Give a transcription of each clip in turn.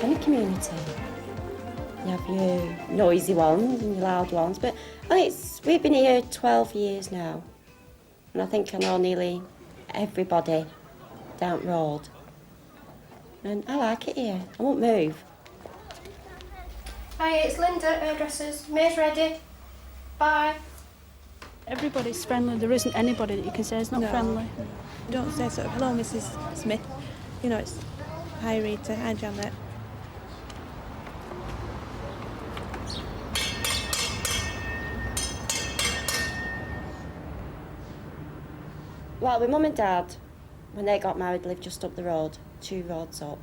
any community. You have your noisy ones and your loud ones, but we've been here 12 years now, and I think I know nearly everybody down the road. And I like it here. I won't move. Hi, it's Linda, hairdressers. May's ready. Bye. Everybody's friendly. There isn't anybody that you can say is not friendly. Don't say sort of, hello, Mrs. Smith. You know, it's, hi, Rita, hi, Janet. Well, my mum and dad, when they got married, lived just up the road, 2 roads up.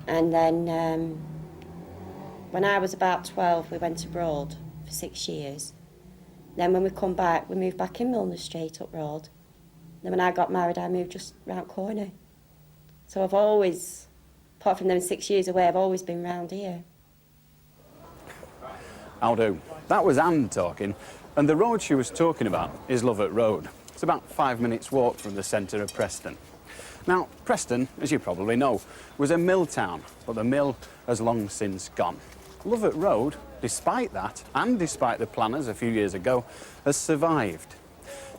And then when I was about 12, we went abroad for 6 years. Then when we come back, we moved back in Milner Street up road. Then when I got married, I moved just round the corner. So I've always, apart from them 6 years away, I've always been round here. How do? That was Anne talking, and the road she was talking about is Lovat Road. It's about 5 minutes walk from the centre of Preston. Now, Preston, as you probably know, was a mill town, but the mill has long since gone. Lovat Road, despite that, and despite the planners a few years ago, has survived.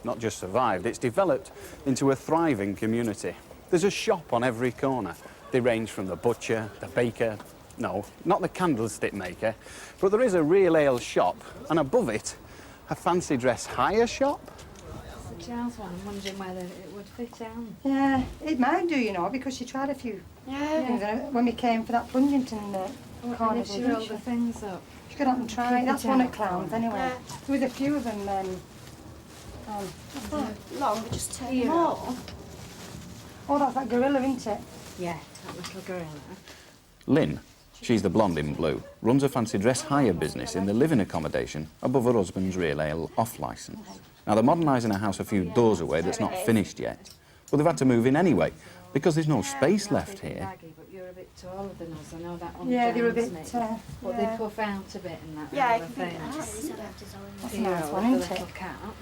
Not just survived, it's developed into a thriving community. There's a shop on every corner. They range from the butcher, the baker, no, not the candlestick maker, but there is a real ale shop, and above it, a fancy dress hire shop. It's a child's one. I'm wondering whether it would fit down. Yeah, it might do, you know, because she tried a few things when we came for that Plungington carnival. She rolled the things up. She got up and try. That's one at Clowns, anyway. Yeah. There was a few of them. Long, but just turn them on. Oh, that's that gorilla, isn't it? Yeah, that little gorilla. Lynn, she's the blonde in blue, runs a fancy dress hire business in the living accommodation above her husband's real ale off licence. Now, they're modernising a house a few doors away that's not finished yet, but they've had to move in anyway because there's no space left here. But you're a bit taller than us. I know that one. Yeah, they're a bit. But they puff out a bit in that. Yeah, other thing. That's a nice one, isn't it?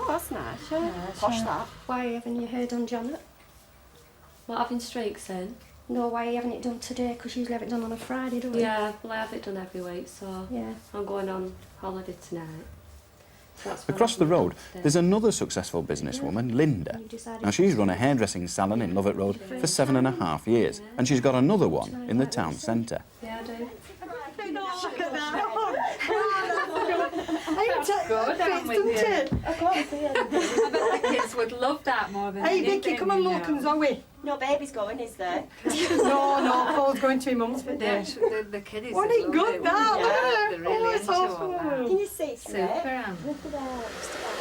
Oh, that's nice. Yeah, posh that. Why haven't you heard on Janet? What, having streaks in? No, why are you having it done today? Because you usually have it done on a Friday, don't you? Yeah, well I have it done every week, so yeah. I'm going on holiday tonight. So that's when Across the I'm road, off there's another successful businesswoman, Linda. Now, she's run a hairdressing salon in Lovat Road for 7.5 years, and she's got another one in the town centre. Yeah, I do. Look at that. Good, I'm with you. I can't see it. I bet the kids would love that more than Hey, anything. Vicky, come and look, and Zoe. No baby's going, is there? No, Paul's going to your mum's for day. The kiddies. Wasn't it good, that? Yeah, they're really it's into all awesome. that. Can you see through it? Super, Anne. Look at that. Just about.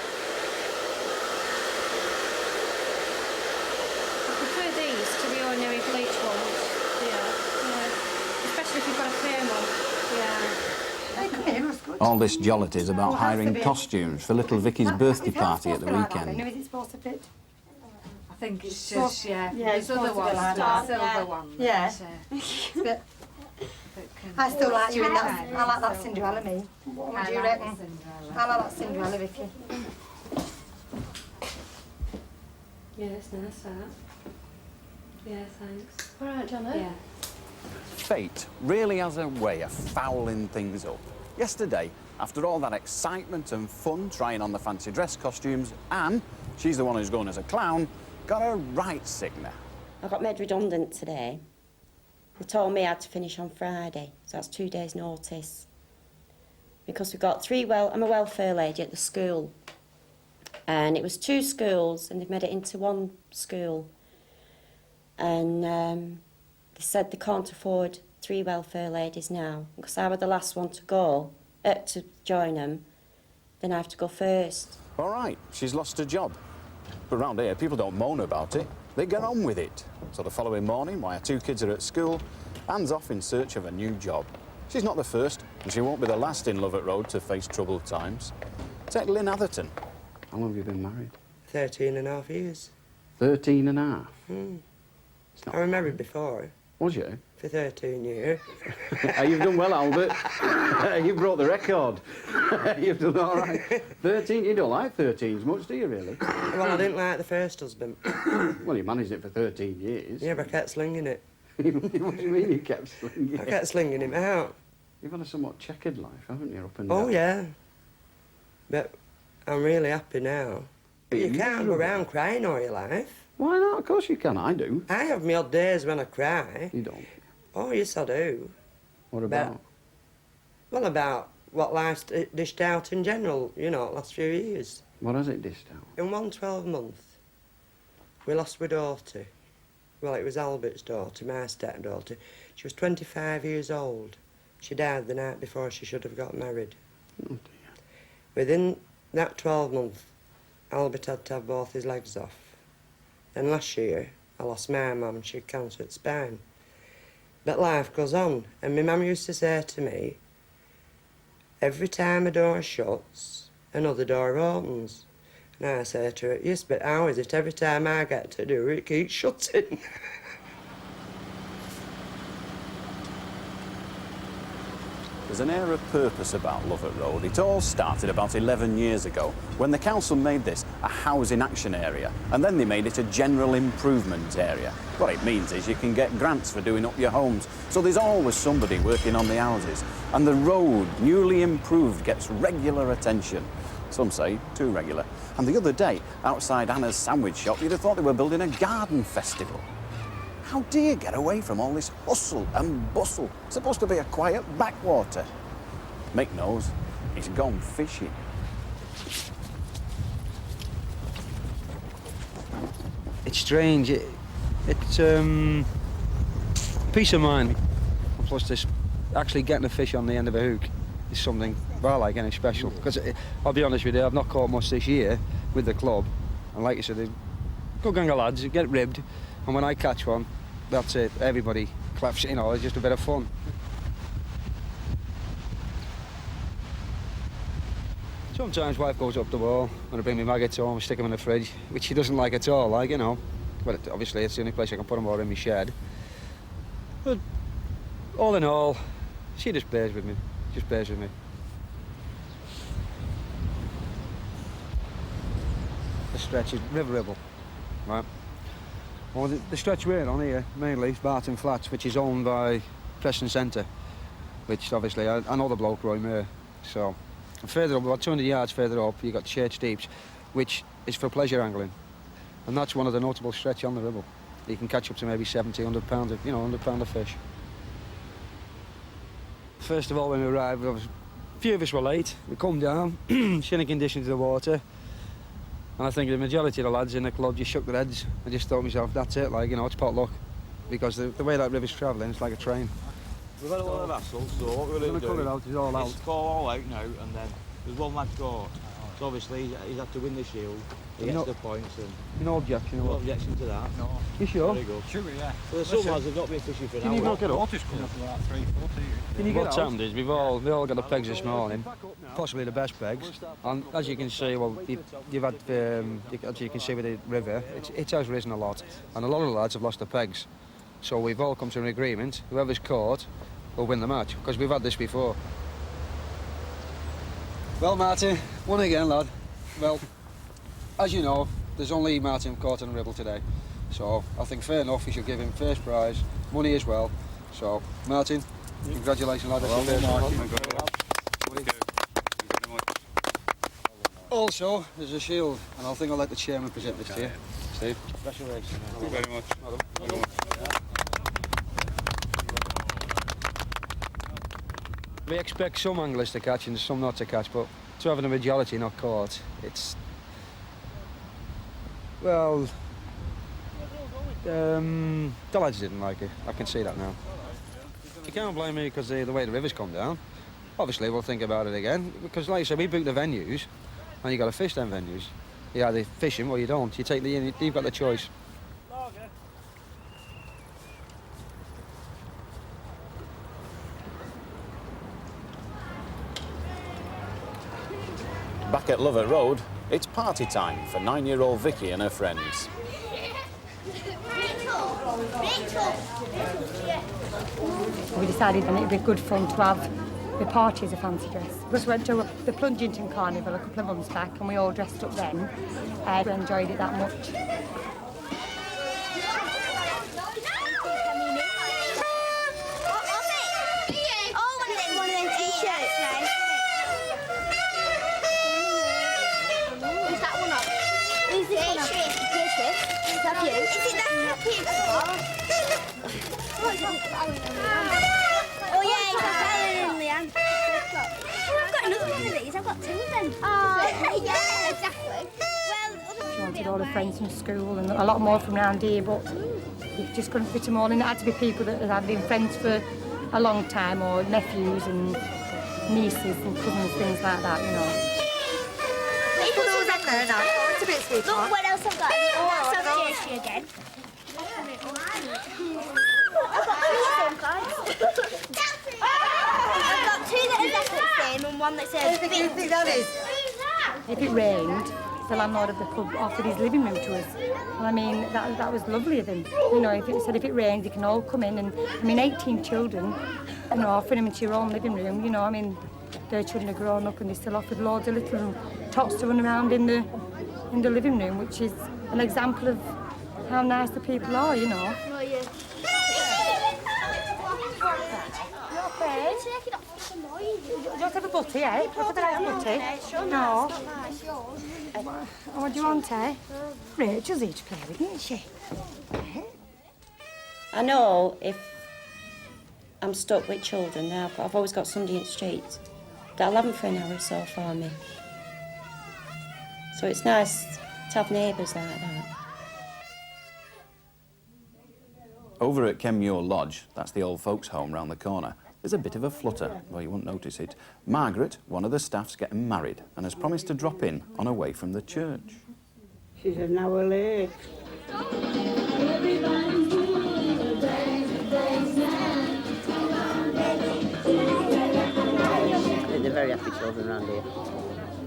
I prefer these to the ordinary bleach ones. Yeah. Especially if you've got a perm on. Yeah. Hey, come here, that's good. All this jollity's about hiring bit. costumes for little Vicky's birthday party at the Is weekend. it supposed to fit? I think it's just, yeah. Yeah, it's There's other supposed to be ones, like the that. silver one. Yeah. That, I still like you in that. I like that Cinderella, me. What would you reckon? I like that Cinderella, Vicky. Yeah, it's nice that. Yeah, thanks. All right, Janet. Yeah. Fate really has a way of fouling things up. Yesterday, after all that excitement and fun trying on the fancy dress costumes, Anne, she's the one who's going as a clown, got a right sickener. I got made redundant today. They told me I had to finish on Friday, so that's 2 days' notice. Because we've got I'm a welfare lady at the school. And it was 2 schools, and they've made it into 1 school. And they said they can't afford 3 welfare ladies now, because I was the last one to go, to join them. Then I have to go first. All right, she's lost her job. But round here, people don't moan about it. They get on with it. So the following morning, while her 2 kids are at school, Anne's off in search of a new job. She's not the first, and she won't be the last in Lovat Road to face troubled times. Take Lynn Atherton. How long have you been married? 13.5 years. 13.5? I was married before. Was you? For 13 years. You've done well, Albert. You brought the record. You've done all right. 13? You don't like 13s much, do you, really? Well, I didn't like the first husband. Well, you managed it for 13 years. Yeah, but I kept slinging it. What do you mean you kept slinging I kept slinging him out. You've had a somewhat checkered life, haven't you, up and Oh, down? yeah. But I'm really happy now. But you can't go around crying all your life. Why not? Of course you can, I do. I have my odd days when I cry. You don't. Oh, yes, I do. What about? Well, about what life's dished out in general, you know, last few years. What has it dished out? In 1 12-month, we lost my daughter. Well, it was Albert's daughter, my stepdaughter. She was 25 years old. She died the night before she should have got married. Oh, dear. Within that 12 months, Albert had to have both his legs off. Then last year, I lost my mum. She had cancer at the spine. But life goes on, and my mum used to say to me, every time a door shuts, another door opens. And I say to her, yes, but how is it every time I get to do it, it keeps shutting? There's an air of purpose about Lovat Road. It all started about 11 years ago when the council made this a housing action area, and then they made it a general improvement area. What it means is you can get grants for doing up your homes, so there's always somebody working on the houses. And the road, newly improved, gets regular attention. Some say too regular. And the other day, outside Anna's sandwich shop, you'd have thought they were building a garden festival. How do you get away from all this hustle and bustle? It's supposed to be a quiet backwater. Mick knows. He's gone fishing. It's strange. It's peace of mind. Plus, this actually getting a fish on the end of a hook is something I like, any special. Because I'll be honest with you, I've not caught much this year with the club. And like you said, good gang of lads, get ribbed. And when I catch one, that's it. Everybody claps, you know, it's just a bit of fun. Sometimes wife goes up the wall and I bring my maggots home and stick them in the fridge, which she doesn't like at all, like, you know. But obviously it's the only place I can put them, or in my shed. But all in all, she just bears with me. Just bears with me. The stretch is River Ribble, right? Well, the stretch we're on here, mainly, is Barton Flats, which is owned by Preston Centre, which obviously, I know the bloke, Roy Muir. So, further up, about 200 yards further up, you've got Church Deeps, which is for pleasure angling. And that's one of the notable stretch on the Ribble. You can catch up to maybe 70, 100 pounds of, you know, 100 pound of fish. First of all, when we arrived, a few of us were late. We come down, shinning conditions of the water. And I think the majority of the lads in the club just shook their heads. I just thought to myself, that's it, like, you know, it's pot luck. Because the way that river's travelling, it's like a train. We've had a lot of hassle, so what we're going to cut it out, it's all out. It's all out now, and then there's one lad caught. So obviously he's had to win the shield. He gets the points, and no objection. no objection to that. No. You sure? Very good. Sure, yeah. So there's some lads have not been fishing for an hour. Can you knock it up? Water's coming up about 3:40. Can you get What's happened is we all got the pegs this morning, possibly the best pegs. And as you can see, well, you've had, as you can see with the river, it has risen a lot, and a lot of the lads have lost their pegs. So we've all come to an agreement. Whoever's caught will win the match, because we've had this before. Well, Martin, won again, lad. Well, as you know, there's only Martin caught on the Ribble today. So I think fair enough, we should give him first prize, money as well. So, Martin, congratulations, lad. Well done, Martin. Also, there's a shield, and I think I'll let the chairman present this to you. Steve. Congratulations. Thank you very much. Well done. We expect some anglers to catch and some not to catch, but to having a majority not caught, it's... Well... the lads didn't like it, I can see that now. You can't blame me because the way the river's come down. Obviously we'll think about it again, because like I said, we booked the venues, and you got to fish them venues. You either fish them or you don't, you've got the choice. Back at Lovat Road, it's party time for 9-year-old Vicky and her friends. We decided then it'd be good fun to have the party as a fancy dress. We went to the Plungington Carnival a couple of months back and we all dressed up then. We enjoyed it that much. Oh yeah, he's got Alan and Leanne. Oh, I've got another one of these. I've got two of them. Oh, yeah, exactly. Well, She wanted all her friends from school and a lot more from round here, but you just couldn't fit them all in. It had to be people that had been friends for a long time, or nephews and nieces and cousins, things like that, you know. Put those in there now. It's a bit sweet. Look what else I've got. That's Sophie again. I've got two same cards. I've got two that are exactly the same and one that says What do you think that is? If it rained, the landlord of the pub offered his living room to us. And I mean, that was lovely of him. You know, if it said if it rains, you can all come in. And I mean, 18 children, you know, offering them into your own living room. You know, I mean, their children are grown up and they still offered loads of little tots to run around in the living room, which is an example of how nice the people are, you know. Oh, yeah. Do you want to have a butty, eh? Do you want to have a butty? No. What do you want, eh? Rachel's here to play with, isn't she? I know if I'm stuck with children now, but I've always got somebody in the street that'll have them for an hour or so for me. So it's nice to have neighbours like that. Over at Kenmure Lodge, that's the old folks' home round the corner, there's a bit of a flutter. Well, you won't notice it. Margaret, one of the staff's getting married and has promised to drop in on her way from the church. She's an hour late. They're very happy children around here.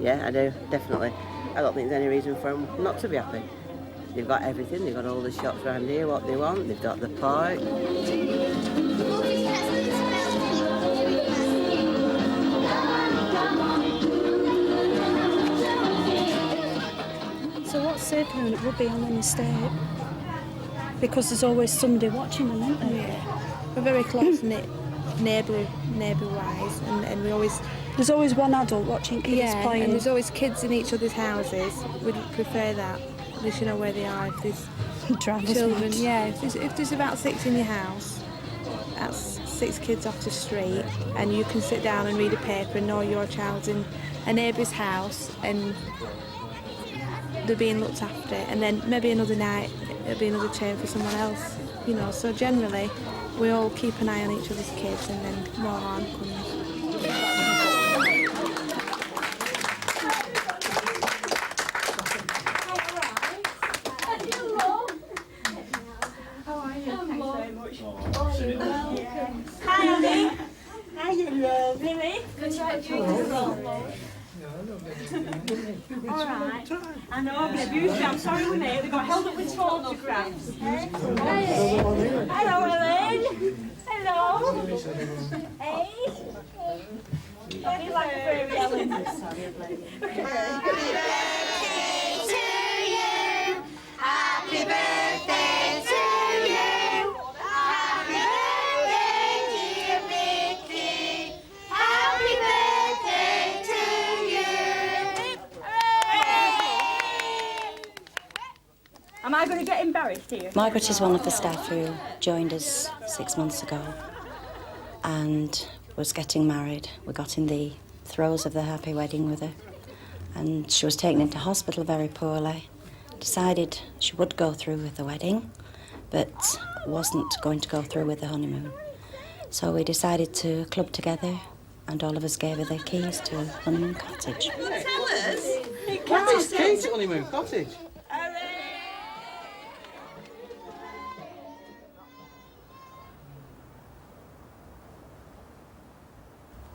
Yeah, I do, definitely. I don't think there's any reason for them not to be happy. They've got everything, they've got all the shops around here, what they want, they've got the park. So what's safer than it would be on an estate? Because there's always somebody watching them, isn't there? Yeah. We're very close-knit, neighbour-wise, and we always... There's always one adult watching kids playing. And there's always kids in each other's houses. We'd prefer that. At least you know where they are. If there's children, yeah. If there's about 6 in your house, that's 6 kids off the street, and you can sit down and read a paper and know your child's in a neighbour's house and they're being looked after, and then maybe another night it'll be another turn for someone else, you know. So generally, we all keep an eye on each other's kids, and then no harm comes. Hi, Annie. Hi, you lovely. Good to meet you. All right. I know, I've been abused. I'm sorry we made. We got held up with photographs. Hello, Ellen. Hello. Hey. Don't be like a fairy, Ellen. Sorry, Happy birthday to you. Happy birthday, dear Mickey. Happy birthday to you. Am I going to get embarrassed here? Margaret is one of the staff who joined us 6 months ago and was getting married. We got in the throes of the happy wedding with her, and she was taken into hospital very poorly. Decided she would go through with the wedding, but wasn't going to go through with the honeymoon. So we decided to club together, and all of us gave her the keys to Honeymoon Cottage. Tell us. Cottage, key to Honeymoon Cottage.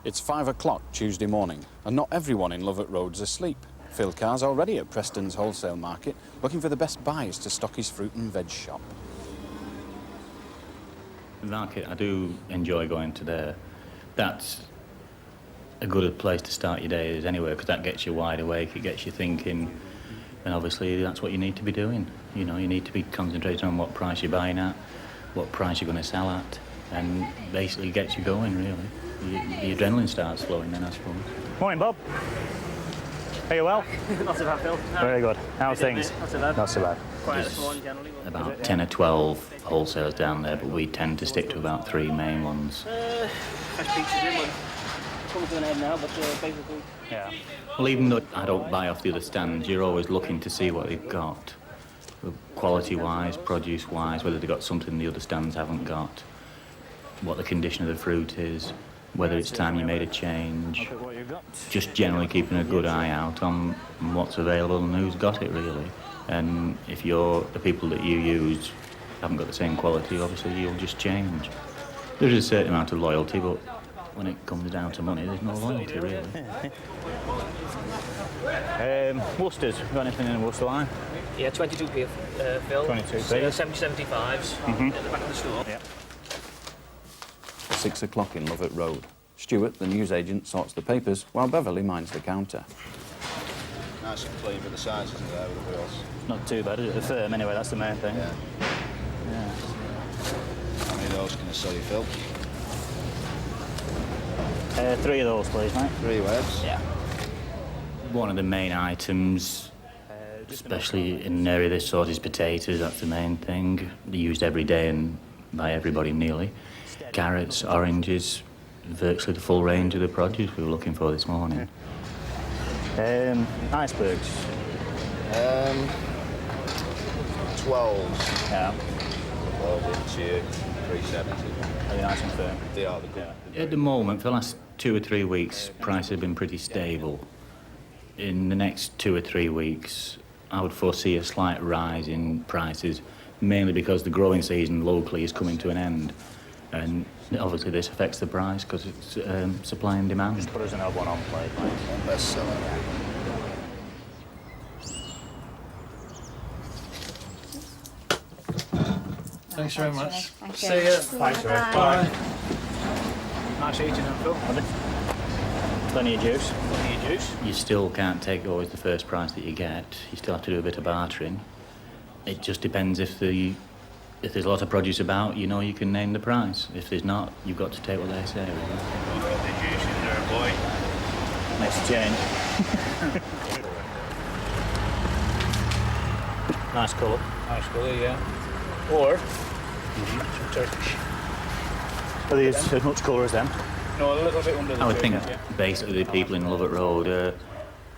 It's 5 o'clock Tuesday morning, and not everyone in Lovat Road's asleep. Phil Carr's already at Preston's wholesale market, looking for the best buys to stock his fruit and veg shop. The market, I do enjoy going to there. That's a good place to start your day as anywhere, because that gets you wide awake, it gets you thinking, and obviously that's what you need to be doing. You know, you need to be concentrating on what price you're buying at, what price you're going to sell at, and basically gets you going, really. The adrenaline starts flowing then, I suppose. Morning, Bob. Are you well? Not so bad, Phil. No. Very good. How's things? Not so bad. Not so bad. There's about 10 or 12 wholesalers down there, but we tend to stick to about 3 main ones. Fresh peaches in one. Comes to an end now, but basically... Yeah. Well, even though I don't buy off the other stands, you're always looking to see what they've got. Quality-wise, produce-wise, whether they've got something the other stands haven't got, what the condition of the fruit is, whether it's time you made a change. Just generally keeping a good eye out on what's available and who's got it, really. And if the people that you use haven't got the same quality, obviously you'll just change. There's a certain amount of loyalty, but when it comes down to money, there's no loyalty, really. Worcesters, got anything in the Worcester line? Yeah, 22p, Phil. 22p. 70-75s at the back of the store. Yeah. 6 o'clock in Lovat Road. Stuart, the newsagent, sorts the papers while Beverly minds the counter. Nice and clean, but the size isn't there with the wheels. Not too bad, is it? The firm, anyway, that's the main thing. Yeah. Yeah. How many of those can I sell you, Phil? 3 of those, please, mate. 3 webs? Yeah. One of the main items, especially in an area this sort, is potatoes. That's the main thing. They're used every day and by everybody nearly. Carrots, oranges, virtually the full range of the produce we were looking for this morning. Icebergs. 12s. Yeah. 12 inch, 370. Are they nice and firm? They are, good. At the moment, for the last 2 or 3 weeks, prices have been pretty stable. In the next 2 or 3 weeks, I would foresee a slight rise in prices, mainly because the growing season locally is coming to an end. And obviously this affects the price because it's supply and demand. Just put us another one on plate, mate. One bestseller. Thanks very much. Thank you. See ya. Thanks, Ray. Bye. Nice eating them, Phil. Plenty of juice. Plenty of juice. You still can't take always the first price that you get. You still have to do a bit of bartering. It just depends if there's a lot of produce about, you know you can name the price. If there's not, you've got to take what they say. The juice in there, boy. Nice change. Nice colour. Nice colour, yeah. Or some Turkish. Are these as much colour as them? No, a little bit under the I would think yeah. basically the people in Lovat Road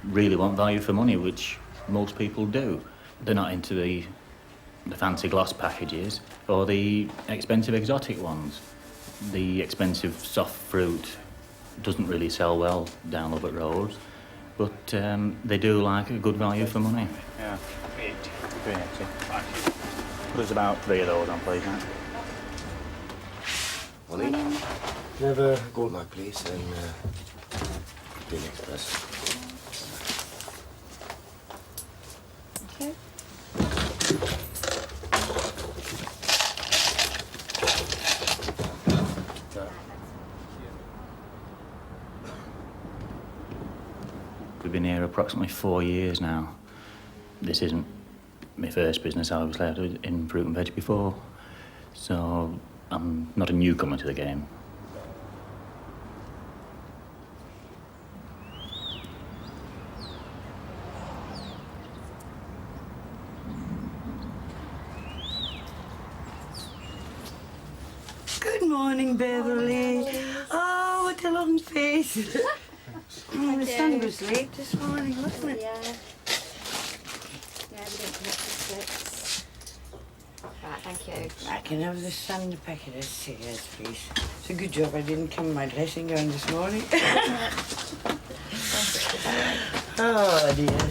really want value for money, which most people do. They're not into the fancy gloss packages or the expensive exotic ones. The expensive soft fruit doesn't really sell well down Lovat Road, but they do like a good value for money. Yeah, 380. There's about 3 of those on, please, mate. Morning. Never gold mug, please, and Green Express. Okay. We've been here approximately 4 years now. This isn't my first business. Obviously, I was in fruit and veg before, so I'm not a newcomer to the game. Good morning, Beverly. Oh, what a long face. The sun was late this morning, wasn't it? Yeah. Yeah, we didn't connect to 6. Right, thank you. I can have the sun packet of cigarettes, please. It's a good job I didn't come in my dressing gown this morning. Oh, dear.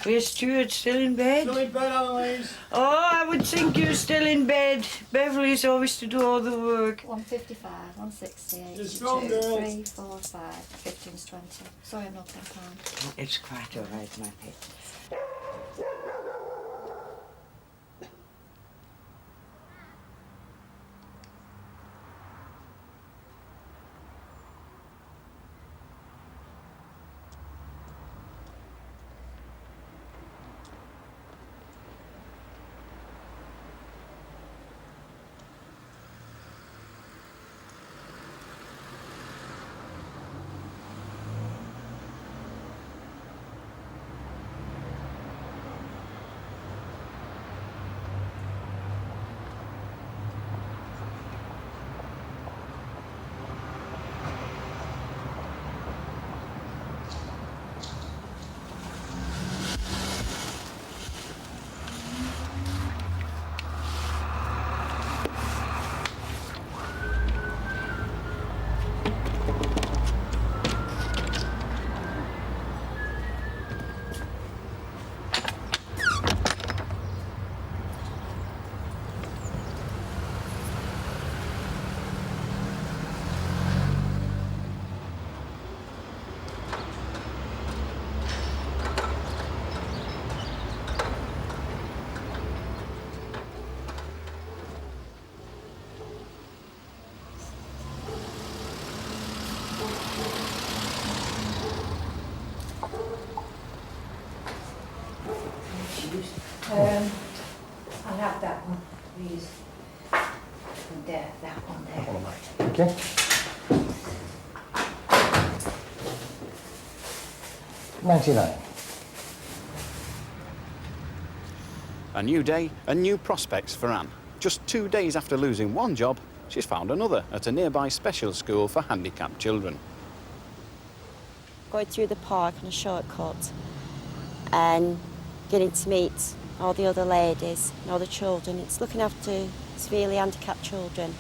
Where's Stuart? Still in bed? Still in bed, Annalise. Oh, I would think you're still in bed. Beverly's always to do all the work. 155, 160, 82, strong, girl. 3, 4, 5, 15's 20. Sorry, I'm not £10. It's quite all right, my pet. that one there. One of mine. Okay. $99. A new day and new prospects for Anne. Just 2 days after losing one job, she's found another at a nearby special school for handicapped children. Going through the park on a shortcut and getting to meet all the other ladies and all the children. It's looking after severely handicapped children.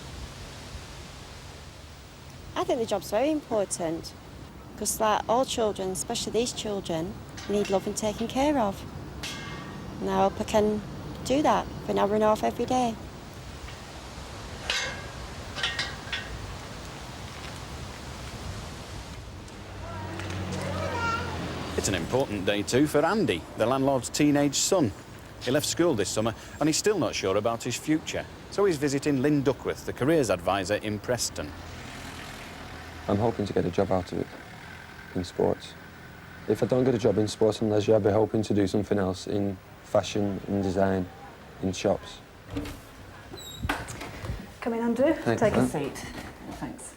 I think the job's very important because, like all children, especially these children, need love and taken care of. And I hope I can do that for an hour and a half every day. It's an important day too for Andy, the landlord's teenage son. He left school this summer and he's still not sure about his future. So he's visiting Lynn Duckworth, the careers advisor in Preston. I'm hoping to get a job out of it, in sports. If I don't get a job in sports and leisure, I'll be hoping to do something else in fashion and design, in shops. Come in, Andrew. Thanks, Take a Anne. seat. Thanks.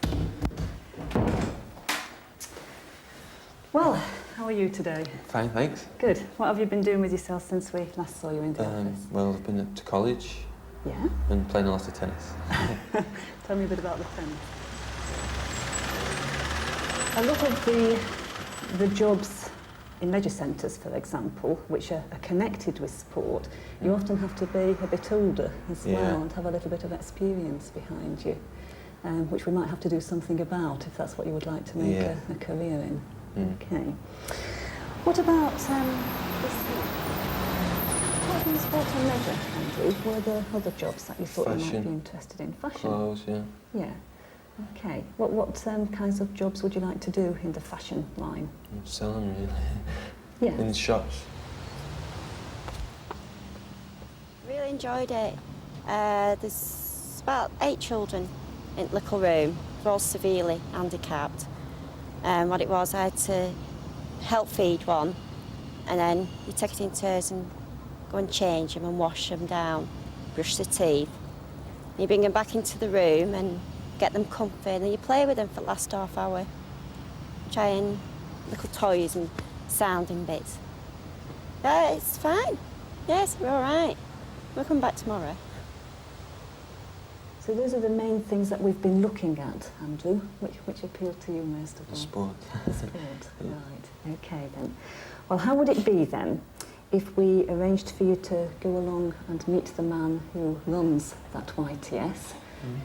Well, how are you today? Fine, thanks. Good. What have you been doing with yourself since we last saw you in the office? Well, I've been to college. Yeah? And playing a lot of tennis. Tell me a bit about the tennis. A lot of the jobs in leisure centres, for example, which are connected with sport, you often have to be a bit older as well and have a little bit of experience behind you, which we might have to do something about if that's what you would like to make a career in. Okay. What about apart from sport and leisure, Andrew, were there other jobs that you thought you might be interested in? Fashion? Clothes, yeah. Yeah. Okay. What kinds of jobs would you like to do in the fashion line? Selling, really. Yeah. In shops. Really enjoyed it. There's about 8 children in the little room. They're all severely handicapped. What it was, I had to help feed one, and then you take it in turns and go and change them and wash them down, brush their teeth. You bring them back into the room and get them comfy, and then you play with them for the last half hour, trying little toys and sounding bits. It's fine. Yes, we're all right. We'll come back tomorrow. So those are the main things that we've been looking at, Andrew. Which appeal to you most of all? Sport. Sport, right. Okay then. Well, how would it be then if we arranged for you to go along and meet the man who runs that YTS?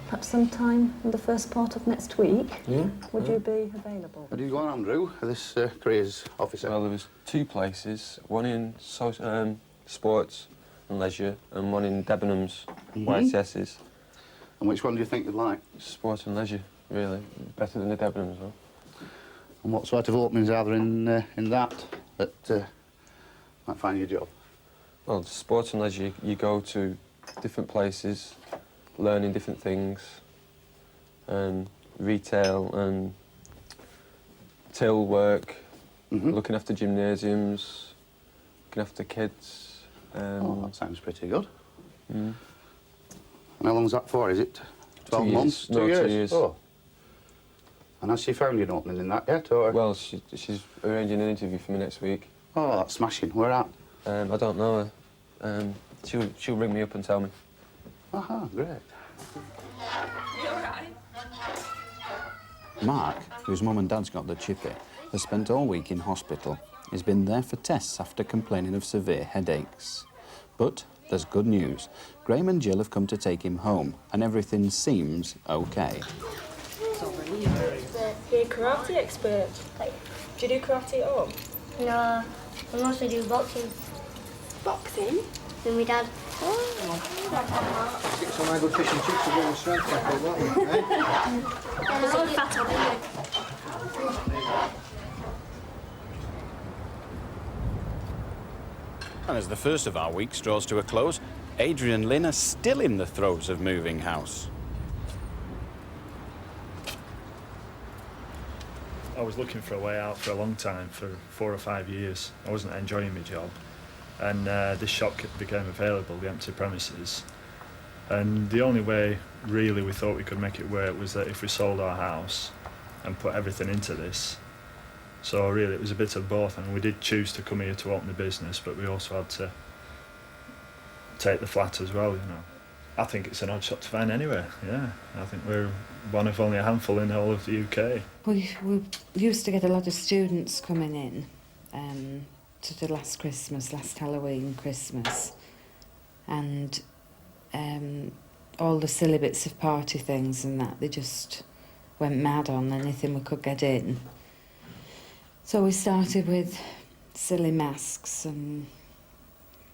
Perhaps sometime in the first part of next week? Yeah. Would you be available? Where do you go on, Andrew, this careers officer? Well, there was 2 places, one in sports and leisure and one in Debenhams, YTS's. And which one do you think you'd like? Sport and leisure, really. Better than the Debenhams, though. And what sort of openings are there in that might find you a job? Well, sports and leisure, you go to different places, learning different things, retail and till work, looking after gymnasiums, looking after kids. That sounds pretty good. And how long's that for, is it? 12 months? 2 years? 2 years. Oh. And has she found you an opening in that yet, or...? Well, she's arranging an interview for me next week. Oh, that's smashing. Where at? I don't know her. She'll ring me up and tell me. Aha, great. You all right? Mark, whose mum and dad's got the chippy, has spent all week in hospital. He's been there for tests after complaining of severe headaches. But there's good news. Graham and Jill have come to take him home, and everything seems okay. You're a karate expert. Do you do karate at home? No, I mostly do boxing. Boxing? With my dad. Get some good fish and chips to go on strength tackle, won't you, eh? There's a fat on anyway. And as the first of our week draws to a close, Adrian and Lynn are still in the throes of moving house. I was looking for a way out for a long time, for 4 or 5 years. I wasn't enjoying my job, and this shop became available, the empty premises, And the only way, really, we thought we could make it work was that if we sold our house and put everything into this. So really, it was a bit of both, and we did choose to come here to open the business, but we also had to take the flat as well, you know. I think it's an odd shop to find anywhere, yeah. I think we're one of only a handful in the whole of the UK. We used to get a lot of students coming in to the last Christmas, last Halloween, Christmas, and all the silly bits of party things and that, they just went mad on anything we could get in. So we started with silly masks and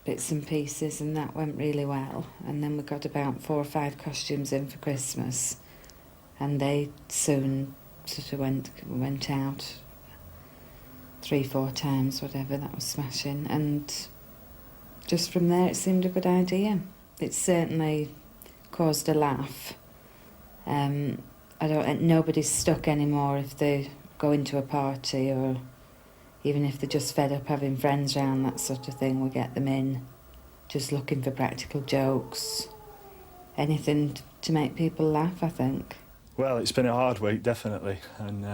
bits and pieces, and that went really well. And then we got about 4 or 5 costumes in for Christmas, and they soon sort of went out 3, 4 times, whatever. That was smashing. And just from there, it seemed a good idea. It certainly caused a laugh. Nobody's stuck anymore if they go into a party, or even if they're just fed up having friends round, that sort of thing, we get them in, just looking for practical jokes, anything to make people laugh, I think. Well, it's been a hard week, definitely, and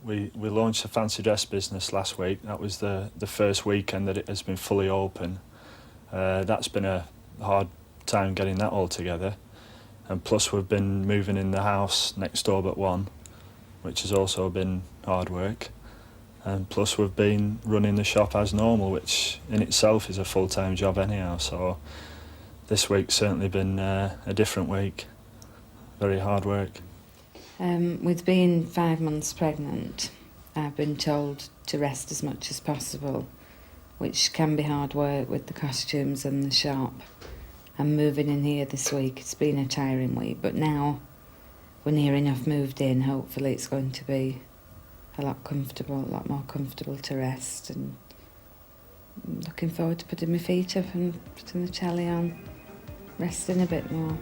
we launched the fancy dress business last week. That was the first weekend that it has been fully open. That's been a hard time getting that all together, and plus we've been moving in the house next door but one, which has also been hard work. And plus we've been running the shop as normal, which in itself is a full-time job anyhow, so this week's certainly been a different week. Very hard work. With being 5 months pregnant, I've been told to rest as much as possible, which can be hard work with the costumes and the shop. I'm moving in here this week. It's been a tiring week, but now we're near enough moved in. Hopefully it's going to be a lot more comfortable to rest, and I'm looking forward to putting my feet up and putting the telly on, resting a bit more.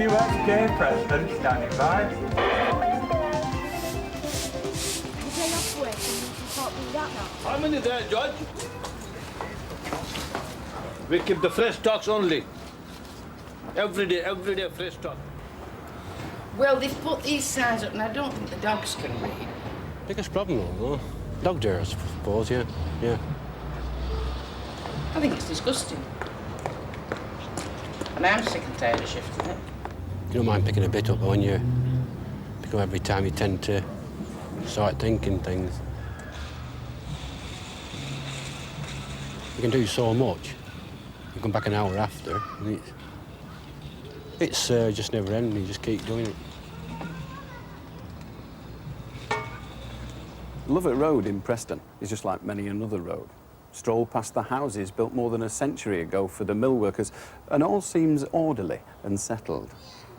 QSK Preston standing by. How many there, Judge? We keep the fresh stocks only. Every day fresh stock. Well, they've put these signs up and I don't think the dogs can read. Biggest problem though, dog dirt, I suppose, yeah. I think it's disgusting. And I'm sick and tired of shifting it. You don't mind picking a bit up, but when you pick up every time, you tend to start thinking things. You can do so much. You come back an hour after, and it's just never ending. You just keep doing it. Lovat Road in Preston is just like many another road. Stroll past the houses built more than a century ago for the mill workers, and all seems orderly and settled.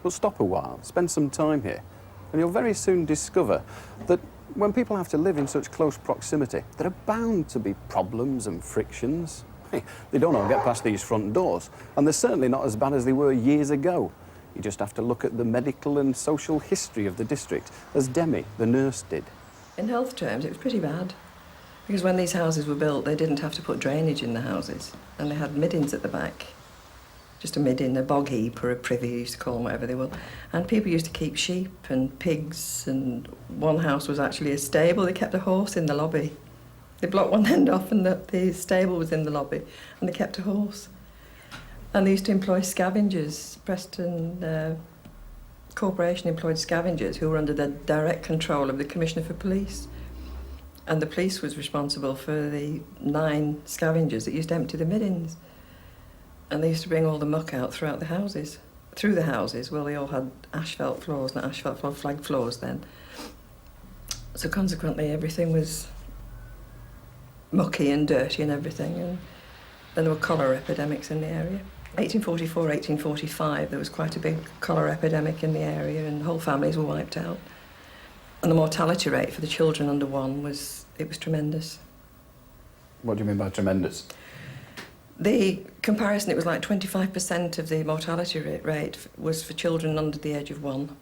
But stop a while, spend some time here, and you'll very soon discover that when people have to live in such close proximity, there are bound to be problems and frictions. They don't all get past these front doors, and they're certainly not as bad as they were years ago. You just have to look at the medical and social history of the district, as Demi, the nurse, did. In health terms, it was pretty bad. Because when these houses were built, they didn't have to put drainage in the houses, and they had middens at the back. just a midden, a bog heap or a privy, you used to call them, whatever they were. And people used to keep sheep and pigs, and one house was actually a stable. They kept a horse in the lobby. They blocked one end off and the stable was in the lobby, and they kept a horse. And they used to employ scavengers. Preston Corporation employed scavengers who were under the direct control of the Commissioner for Police. And the police was responsible for the 9 scavengers that used to empty the middens. And they used to bring all the muck out throughout the houses. Through the houses, well, they all had asphalt floors, not asphalt floor, flag floors then. So consequently, everything was mucky and dirty and everything. And then there were cholera epidemics in the area. 1844, 1845, there was quite a big cholera epidemic in the area, and whole families were wiped out. And the mortality rate for the children under 1 was tremendous. What do you mean by tremendous? The comparison, it was like 25% of the mortality rate was for children under the age of 1.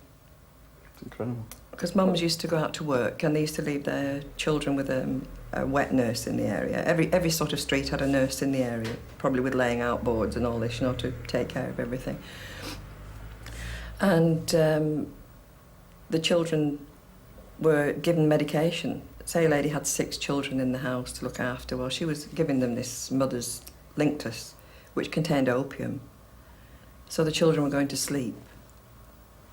It's incredible. Because mums used to go out to work and they used to leave their children with a wet nurse in the area. Every sort of street had a nurse in the area, probably with laying out boards and all this, you know, to take care of everything. And the children were given medication. Say a lady had 6 children in the house to look after. Well, she was giving them this mother's Linctus, which contained opium. So the children were going to sleep.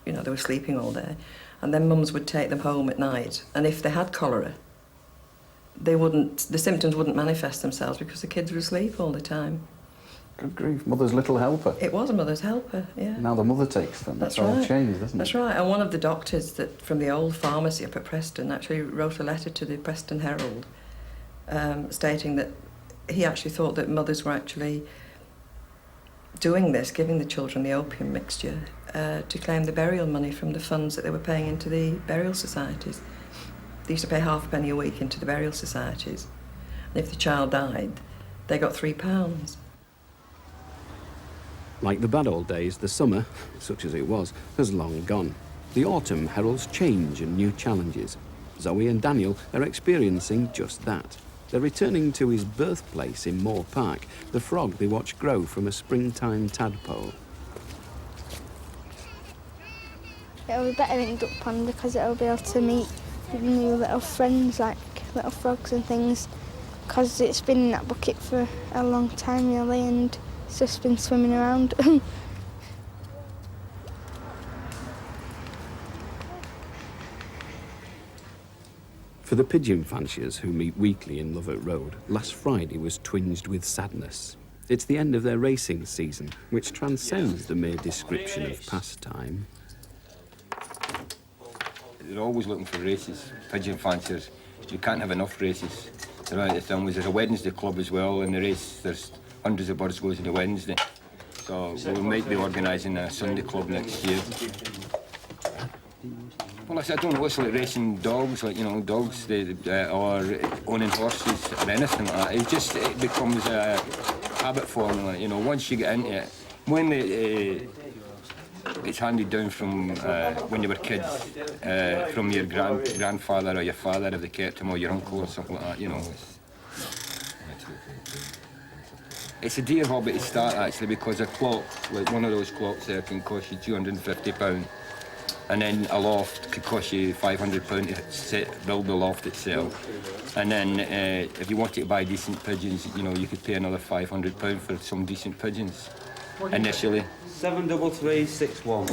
You know, they were sleeping all day. And then mums would take them home at night. And if they had cholera, the symptoms wouldn't manifest themselves because the kids were asleep all the time. Good grief, mother's little helper. It was a mother's helper, yeah. Now the mother takes them. That's all right. changed, isn't it? That's right. And one of the doctors from the old pharmacy up at Preston actually wrote a letter to the Preston Herald stating that he actually thought that mothers were actually doing this, giving the children the opium mixture to claim the burial money from the funds that they were paying into the burial societies. They used to pay £0.50 a week into the burial societies. And if the child died, they got £3. Like the bad old days, the summer, such as it was, has long gone. The autumn heralds change and new challenges. Zoe and Daniel are experiencing just that. They're returning to his birthplace in Moor Park, the frog they watch grow from a springtime tadpole. It'll be better in duck pond because it'll be able to meet new little friends, like little frogs and things, because it's been in that bucket for a long time really, and it's just been swimming around. For the pigeon fanciers who meet weekly in Lovat Road, last Friday was twinged with sadness. It's the end of their racing season, which transcends the mere description of pastime. They're always looking for races, pigeon fanciers. You can't have enough races. There's a Wednesday club as well, and there's hundreds of birds goes on a Wednesday. So we might be organising a Sunday club next year. Well, I don't know, it's like racing dogs, like, you know, dogs, or owning horses or anything like that. It becomes a habit forming, like, you know, once you get into it. When it's handed down from when you were kids, from your grandfather or your father, if they kept him, or your uncle or something like that, you know. It's a dear hobby to start, actually, because a clock, like one of those clocks there, can cost you £250. And then a loft could cost you £500 to build the loft itself. And then if you wanted to buy decent pigeons, you know, you could pay another £500 for some decent pigeons, initially. 73361.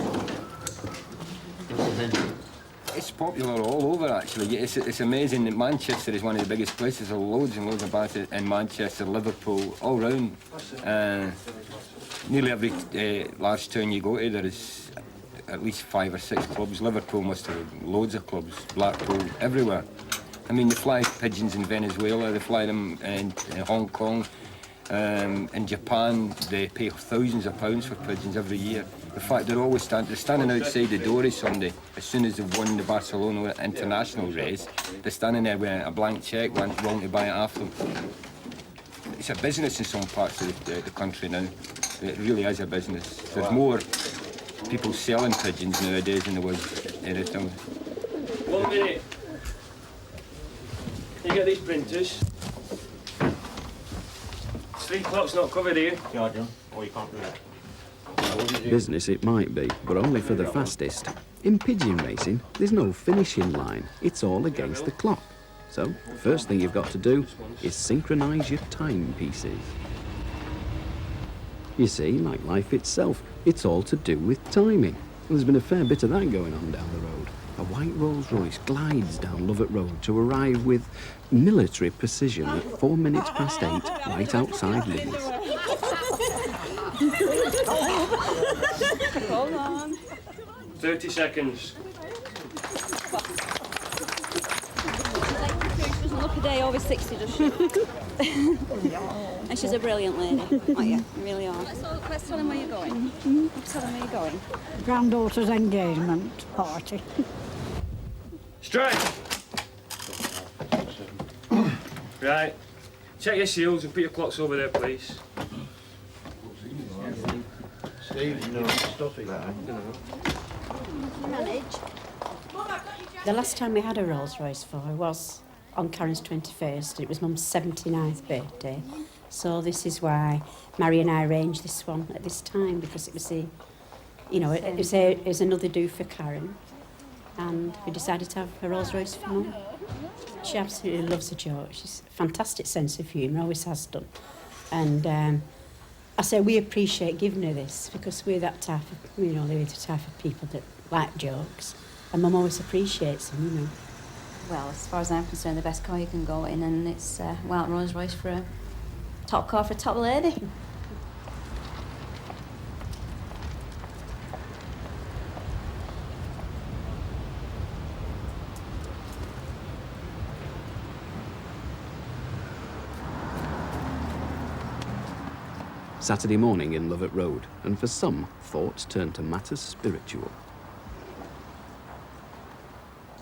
It's popular all over, actually. It's amazing that Manchester is one of the biggest places. There are loads and loads of bars in Manchester, Liverpool, all round. Nearly every large town you go to, there is at least 5 or 6 clubs. Liverpool must have loads of clubs, Blackpool, everywhere. I mean, they fly pigeons in Venezuela, they fly them in Hong Kong. In Japan, they pay thousands of pounds for pigeons every year. In fact, they're standing outside the door of somebody. As soon as they've won the Barcelona international race, they're standing there with a blank cheque, wanting to buy it off them. It's a business in some parts of the country now. It really is a business. There's more people selling pigeons nowadays than there was in the town. 1 minute. You get these printers. 3 o'clock's not covered here. Yeah, John. Oh, you can't do that. Business it might be, but only for the fastest. In pigeon racing, there's no finishing line. It's all against the clock. So, the first thing you've got to do is synchronise your timepieces. You see, like life itself, it's all to do with timing. There's been a fair bit of that going on down the road. A white Rolls-Royce glides down Lovat Road to arrive with military precision at 8 minutes past 8, right outside Lily's. Hold on. 30 seconds. She doesn't look a day over 60, does she? And she's a brilliant lady, aren't you? You really are. Let's tell them where you're going. Tell them where you're going. Granddaughter's engagement party. Strike! Right. Check your shields and put your clocks over there, please. The last time we had a Rolls Royce for her was on Karen's 21st. It was Mum's 79th birthday. So this is why Mary and I arranged this one at this time, because it was it was another do for Karen. And we decided to have a Rolls Royce for Mum. She absolutely loves a joke. She's a fantastic sense of humour, always has done. And I say we appreciate giving her this, because we're that type of, we're the type of people that like jokes. And Mum always appreciates them, Well, as far as I'm concerned, the best car you can go in, and it's a white Rolls Royce for a top car for a top lady. Saturday morning in Lovat Road, and for some, thoughts turn to matters spiritual.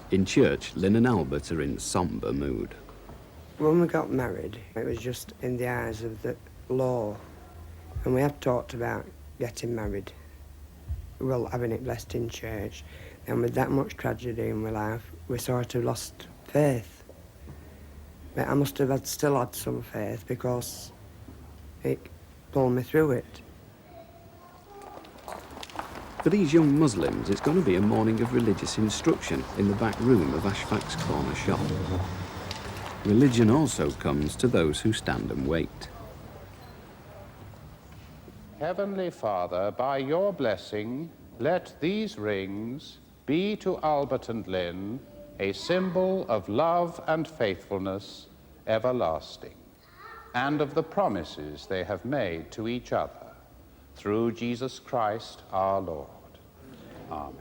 In church, Lynn and Albert are in sombre mood. When we got married, it was just in the eyes of the law. And we have talked about getting married, well, having it blessed in church. And with that much tragedy in my life, we sort of lost faith. But I must have still had some faith, because it pulled me through it. For these young Muslims, it's going to be a morning of religious instruction in the back room of Ashfaq's corner shop. Religion also comes to those who stand and wait. Heavenly Father, by your blessing, let these rings be to Albert and Lynn a symbol of love and faithfulness everlasting, and of the promises they have made to each other, through Jesus Christ our Lord. Amen.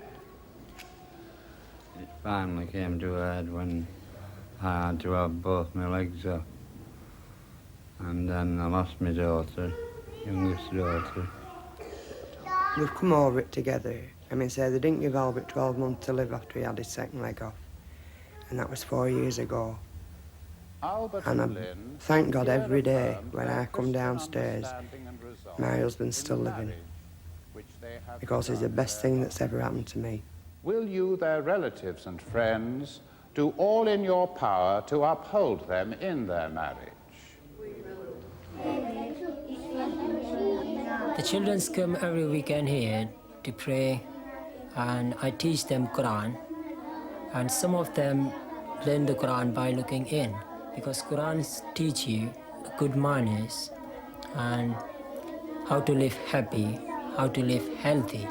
It finally came to a head when I had to have both my legs up. And then I lost my daughter, youngest daughter. We've come over it together. I mean, say they didn't give Albert 12 months to live after he had his second leg off. And that was 4 years ago. And I thank God every day when I come downstairs, my husband's still living. Because it's the best thing that's ever happened to me. Will you, their relatives and friends, do all in your power to uphold them in their marriage? The children come every weekend here to pray, and I teach them Quran. And some of them learn the Quran by looking in, because Quran teach you good manners and how to live happy, how to live healthy.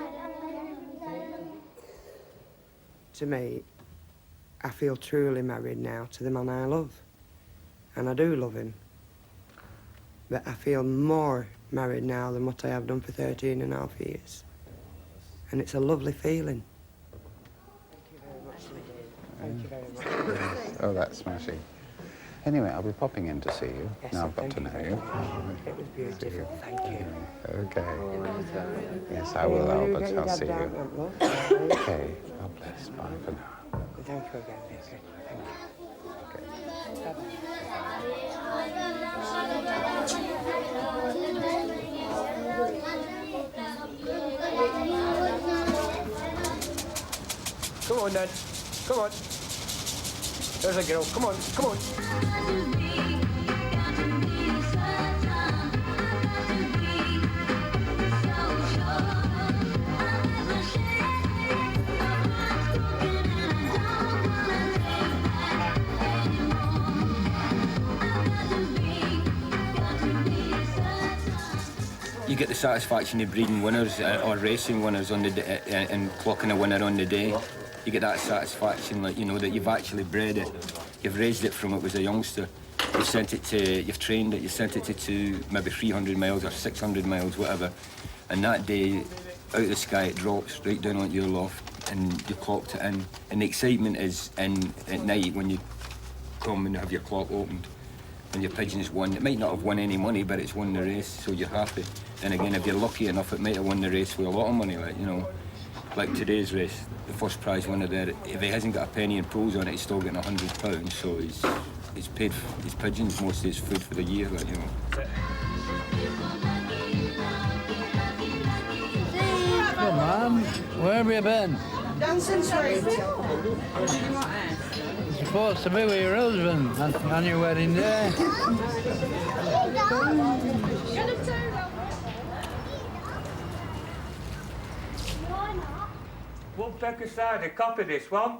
To me, I feel truly married now to the man I love. And I do love him. But I feel more married now than what I have done for 13 and a half years. And it's a lovely feeling. Thank you very much. Oh, that's smashing. Anyway, I'll be popping in to see you. Yes, now I've got to know you. It was beautiful, thank you. Okay. Yes, I will, Albert. I'll see you. Okay. God bless. Bye for now. Thank you again. Okay. Thank you. Come on, Dad. Come on. There's a girl. Come on, come on. get the satisfaction of breeding winners or racing winners on the day, and clocking a winner on the day. You get that satisfaction, like, you know, that you've actually bred it. You've raised it from it was a youngster. You've sent it to, you've trained it, you sent it to maybe 300 miles or 600 miles, whatever. And that day, out of the sky, it drops right down onto your loft and you clocked it in. And the excitement is in at night when you come and have your clock opened and your pigeon's won. It might not have won any money, but it's won the race, so you're happy. And again, if you're lucky enough, it might have won the race with a lot of money, like, you know. Like today's race, the first prize winner there, if he hasn't got a penny in pools on it, he's still getting £100, so he's paid for his pigeons most of his food for the year, like, you know. Come on, where have you been? Dancing Street. You're supposed to be with your husband on your wedding day. We'll take aside a copy of this one.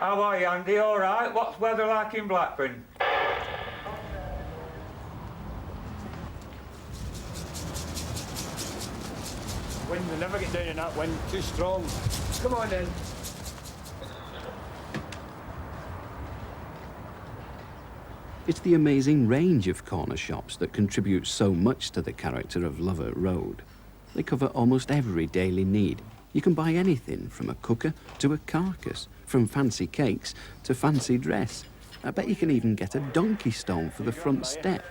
How are you, Andy? All right? What's weather like in Blackburn? Wind, they never get down in that wind, too strong. Come on then. It's the amazing range of corner shops that contributes so much to the character of Lovat Road. They cover almost every daily need. You can buy anything from a cooker to a carcass, from fancy cakes to fancy dress. I bet you can even get a donkey stone for the front step.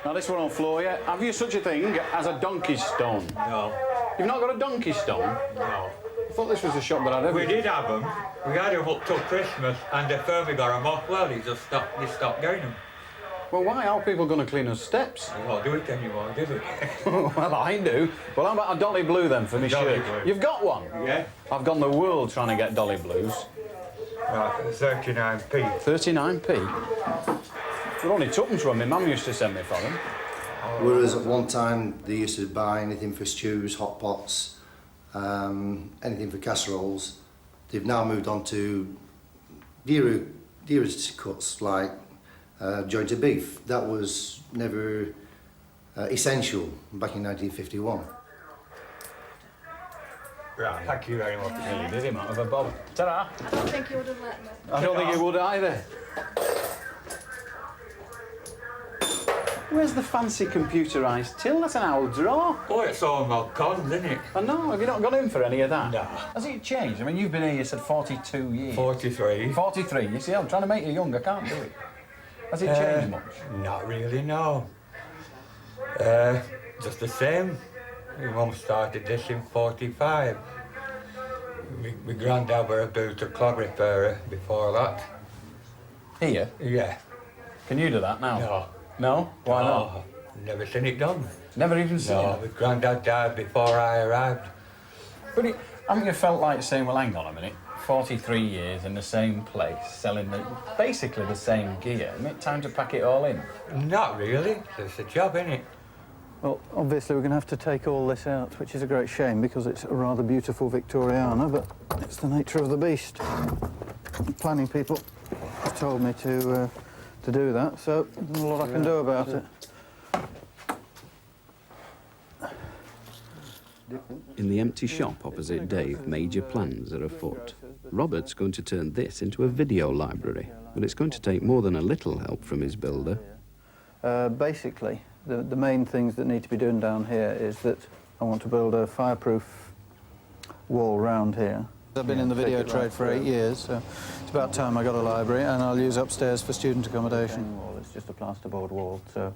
Now, this one on floor, yeah. Have you such a thing as a donkey stone? No. You've not got a donkey stone? No. I thought this was a shop that had everything. We did have them. We had them up till Christmas, and the firm we got them off, well, they stopped getting them. Well, why are people going to clean us steps? We won't do it anymore, do we? Well, I do. Well, how about a Dolly Blue then for me Dolly shirt? Blue. You've got one? Yeah. I've gone the world trying to get Dolly Blues. Right, 39p. 39p? They're only tuppence when my mum used to send me for them. Whereas at one time they used to buy anything for stews, hot pots, anything for casseroles, they've now moved on to dearer cuts like joint of beef. That was never essential back in 1951. Right, thank you very much. Yeah, you did him out of a bob. Ta-da! I don't think you would have let me. I don't think you would either. Where's the fancy computerised till? That's an old drawer. Oh, it's all mod cons, isn't it? I know. Have you not gone in for any of that? No. Has it changed? I mean, you've been here, you said 42 years. 43. 43. You see, I'm trying to make you young. I can't do it. Has it changed much? Not really, no. Just the same. My mum started this in 45. My granddad were a builder clog repairer before that. Here? Yeah. Can you do that now? No. No? Why not? No, never seen it done. Never even seen No, it? my granddad died before I arrived. But haven't you felt like saying, well, hang on a minute, 43 years in the same place, selling basically the same gear. Isn't it time to pack it all in? Not really. It's a job, isn't it? Well, obviously we're going to have to take all this out, which is a great shame because it's a rather beautiful Victoriana, but it's the nature of the beast. The planning people have told me to do that, so there's a lot I can do about it. In the empty shop opposite Dave, major plans are afoot. Robert's going to turn this into a video library, but it's going to take more than a little help from his builder. Basically, the main things that need to be done down here is that I want to build a fireproof wall round here. I've been in the video trade for 8 years, so it's about time I got a library, and I'll use upstairs for student accommodation. It's just a plasterboard wall, so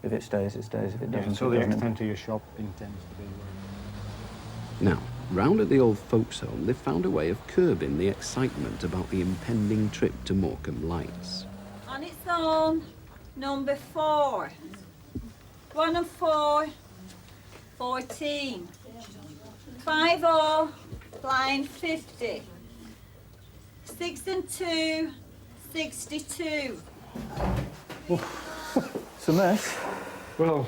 if it stays, it stays. If it doesn't, so it the doesn't. extent of your shop intends to be... Now, round at the old folks' home, they've found a way of curbing the excitement about the impending trip to Morecambe Lights. On its own, number 4. 1 and 4, 14. 5-0, blind 50. 6 and 2, 62. It's a mess. Well,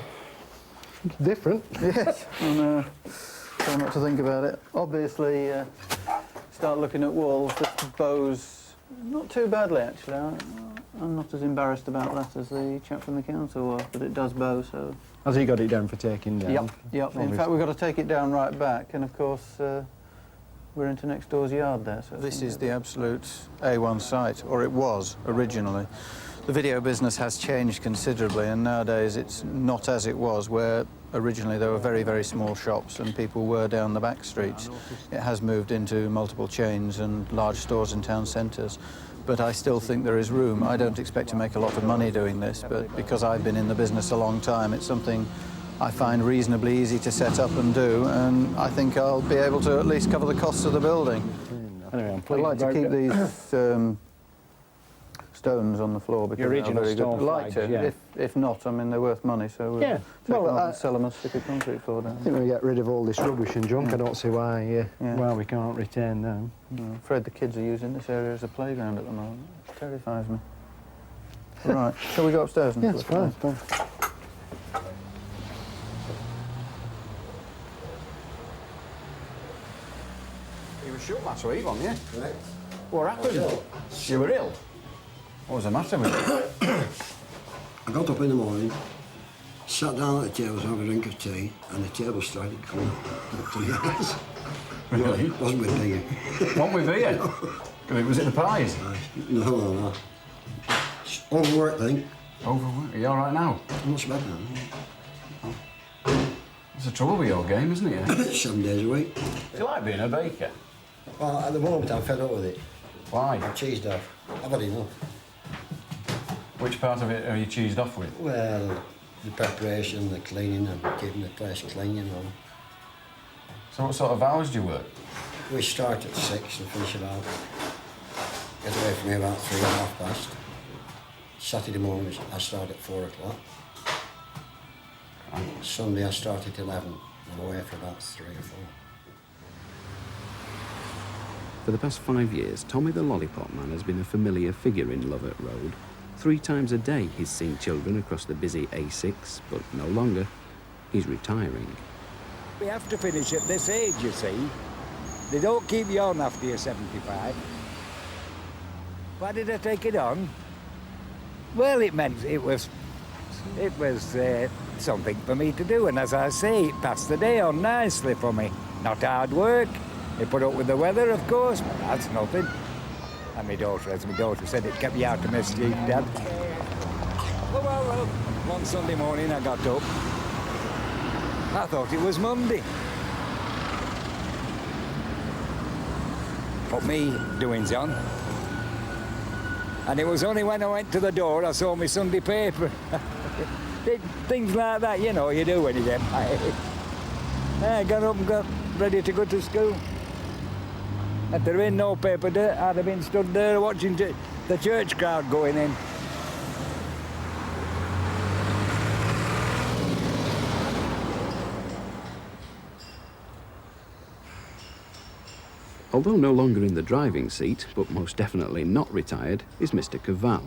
it's different. Yes, and try not to think about it. Obviously, start looking at walls. The bows, not too badly actually. I'm not as embarrassed about that as the chap from the council was, but it does bow, so... Has he got it down for taking down? Yep, yep. In fact, we've got to take it down right back, and of course, we're into next door's yard there. So this is the absolute A1 site, or it was originally. The video business has changed considerably, and nowadays it's not as it was, where originally there were very, very small shops and people were down the back streets. It has moved into multiple chains and large stores in town centres. But I still think there is room. I don't expect to make a lot of money doing this, but because I've been in the business a long time, it's something I find reasonably easy to set up and do, and I think I'll be able to at least cover the costs of the building. Anyway, I'd like to keep these stones on the floor because Your they're original very good. stone I'd like flags, to. yeah. If not, I mean, they're worth money, so we'll take them and sell them and stick a concrete floor down. I think we get rid of all this rubbish and junk. I don't see why we can't retain them. I'm afraid the kids are using this area as a playground at the moment. It terrifies me. Right, shall we go upstairs and Yeah, it's fine. You were shut last week, weren't you? Right. What happened? You were ill? What was the matter with you? I got up in the morning, sat down at the table to have a drink of tea, and the table started coming up to the eyes. Really? It wasn't with beer. What with beer? Was it the pies? No. It's overwork thing. Overwork? Are you all right now? I'm not so bad now. That's the trouble with your game, isn't it? 7 days a week. Do you like being a baker? Well, at the moment I'm fed up with it. Why? I'm cheesed off. I've had enough. Which part of it are you cheesed off with? Well, the preparation, the cleaning, and keeping the place clean, you know. So what sort of hours do you work? We start at 6 and finish about... Get away from here about 3 or half past. Saturday mornings I start at 4 o'clock. Sunday I start at 11. I'm away for about 3 or 4. For the past 5 years, Tommy the Lollipop Man has been a familiar figure in Lovat Road. 3 times a day he's seen children across the busy A6, but no longer. He's retiring. We have to finish at this age, you see. They don't keep you on after you're 75. Why did I take it on? Well, it meant it was something for me to do, and as I say, it passed the day on nicely for me. Not hard work. They put up with the weather, of course, but that's nothing. And my daughter, as my daughter said, it kept me out of mischief, Dad. Well, one Sunday morning I got up. I thought it was Monday. Put me doings on. And it was only when I went to the door I saw my Sunday paper. Things like that, you know, you do when you get married. I got up and got ready to go to school. If there had been no paper there, I'd have been stood there watching the church crowd going in. Although no longer in the driving seat, but most definitely not retired, is Mr. Caval.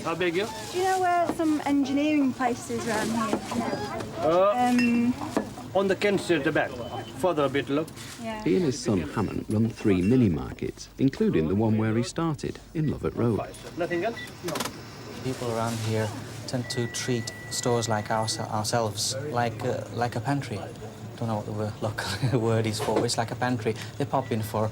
How big you? Do you know where some engineering places around here? On the Kensington the back. Further a bit, look. Yeah. He and his son Hammond run 3 mini-markets, including the one where he started, in Lovat Road. Nothing else? No. People around here tend to treat stores like ourselves like a pantry. Don't know what the local word is for. It's like a pantry. They pop in for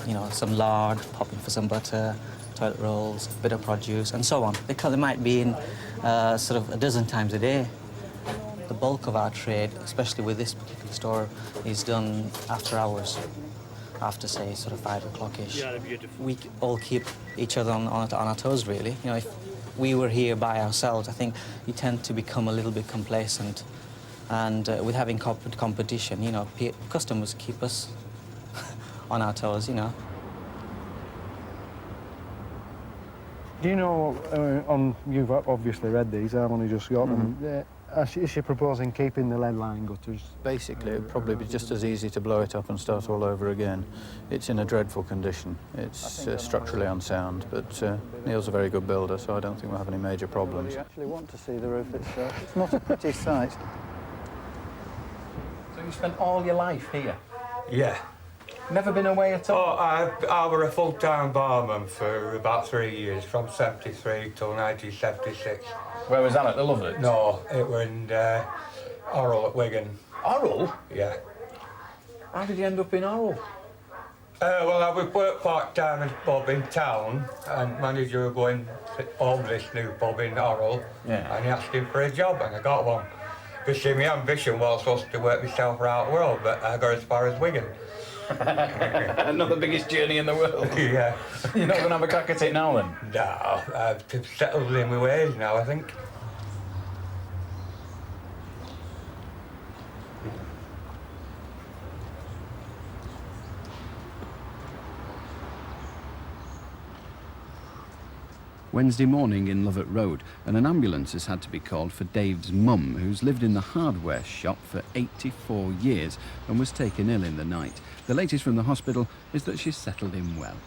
you know, some lard, pop in for some butter, toilet rolls, a bit of produce, and so on. They might be in sort of a dozen times a day. The bulk of our trade, especially with this particular store, is done after hours, after, say, sort of 5 o'clock-ish. Yeah, beautiful. We all keep each other on our toes, really. You know, if we were here by ourselves, I think we tend to become a little bit complacent. And with having competition, you know, customers keep us on our toes, you know. Do you know, you've obviously read these, I've only just got them. Is she proposing keeping the lead line gutters? Basically, it would probably be just as easy to blow it up and start all over again. It's in a dreadful condition. It's structurally unsound, but Neil's a very good builder, so I don't think we'll have any major problems. You actually want to see the roof itself. It's not a pretty sight. So you spent all your life here? Yeah. Never been away at all? Oh, I was a full-time barman for about 3 years, from 73 till 1976. Where was that, at the Lovat? No, it was in Orrell at Wigan. Orrell? Yeah. How did you end up in Orrell? Well, I would work part-time in a pub in town, and manager was going over this new pub in Orrell, and he asked him for a job, and I got one. Because see, my ambition was supposed to work myself around the world, but I got as far as Wigan. Not the biggest journey in the world. Yeah. You're not going to have a crack at it now, then? No, I've settled in my ways now, I think. Wednesday morning in Lovat Road, and an ambulance has had to be called for Dave's mum, who's lived in the hardware shop for 84 years and was taken ill in the night. The latest from the hospital is that she's settled in well.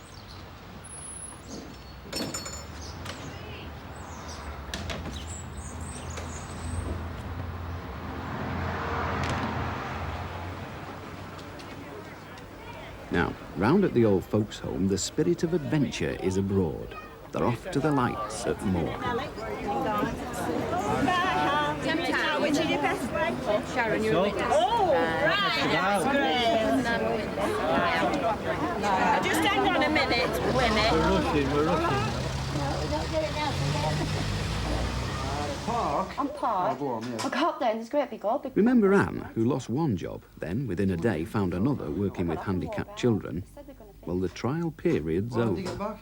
Now, round at the old folks' home, the spirit of adventure is abroad. They're off to the lights at Morecambe. Which is your best friend? Sharon, you're a witness. Oh, right. That's great. Just hang on a minute, women. We're rushing. Park? On park? Oh, go on, yeah. I got there and there's a great big orchid. Remember Anne, who lost one job, then within a day found another working with handicapped children? Well, the trial period's When over. did you get back?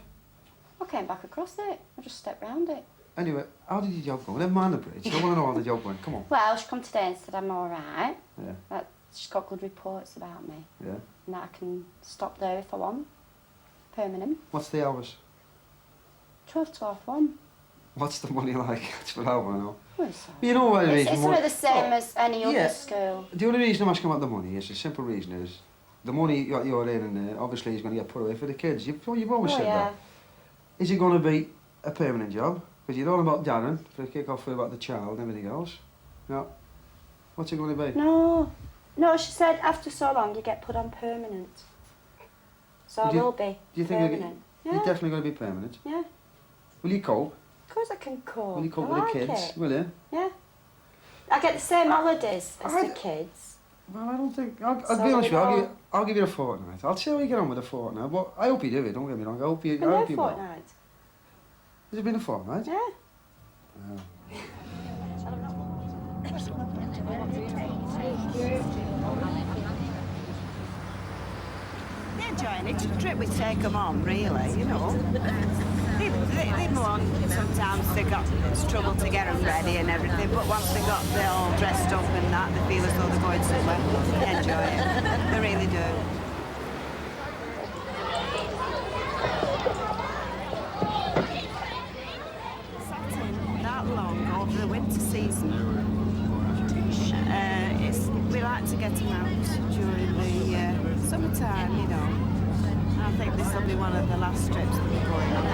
I came back across it. I just stepped round it. Anyway, how did your job go? Never mind the bridge. I want to know how the job went. Come on. Well, she come today and said I'm all right. Yeah. That she's got good reports about me. Yeah. And that I can stop there if I want. Permanent. What's the hours? 12 to half 1. What's the money like? It's for that one, no? Well, it's You know what the It's reason sort why- of the same Oh, as any other yeah. school. The only reason I'm asking about the money is the simple reason is the money you're in and there obviously is going to get put away for the kids. You've always Oh, said yeah. that. Is it going to be a permanent job? Because you're all about Darren for a kick off for about the child and everything else. No. What's it going to be? No. No, she said after so long you get put on permanent. So I Do you- will be Do you think you're permanent. you're Yeah. definitely going to be permanent? Yeah. Will you cope? Of course I can cope. Will you cope I with like the kids? It. Will you? Yeah. I get the same holidays as the kids. Well, I don't think... I'll So be honest with you, we I'll give you a fortnight. I'll see how you get on with a fortnight. But I hope you do it, don't get me wrong. I hope you... Can I do hope a you will. fortnight. Has it been a fortnight? Yeah. Oh. They're enjoying it. It's a trip we take them on, really, you know. They moan sometimes they got trouble to get them ready and everything, but once they're all dressed up and that, they feel as though they're going somewhere. They enjoy it. They really do. That long over the winter season. We like to get them out during the summertime, you know. I think this will be one of the last trips that we're going on.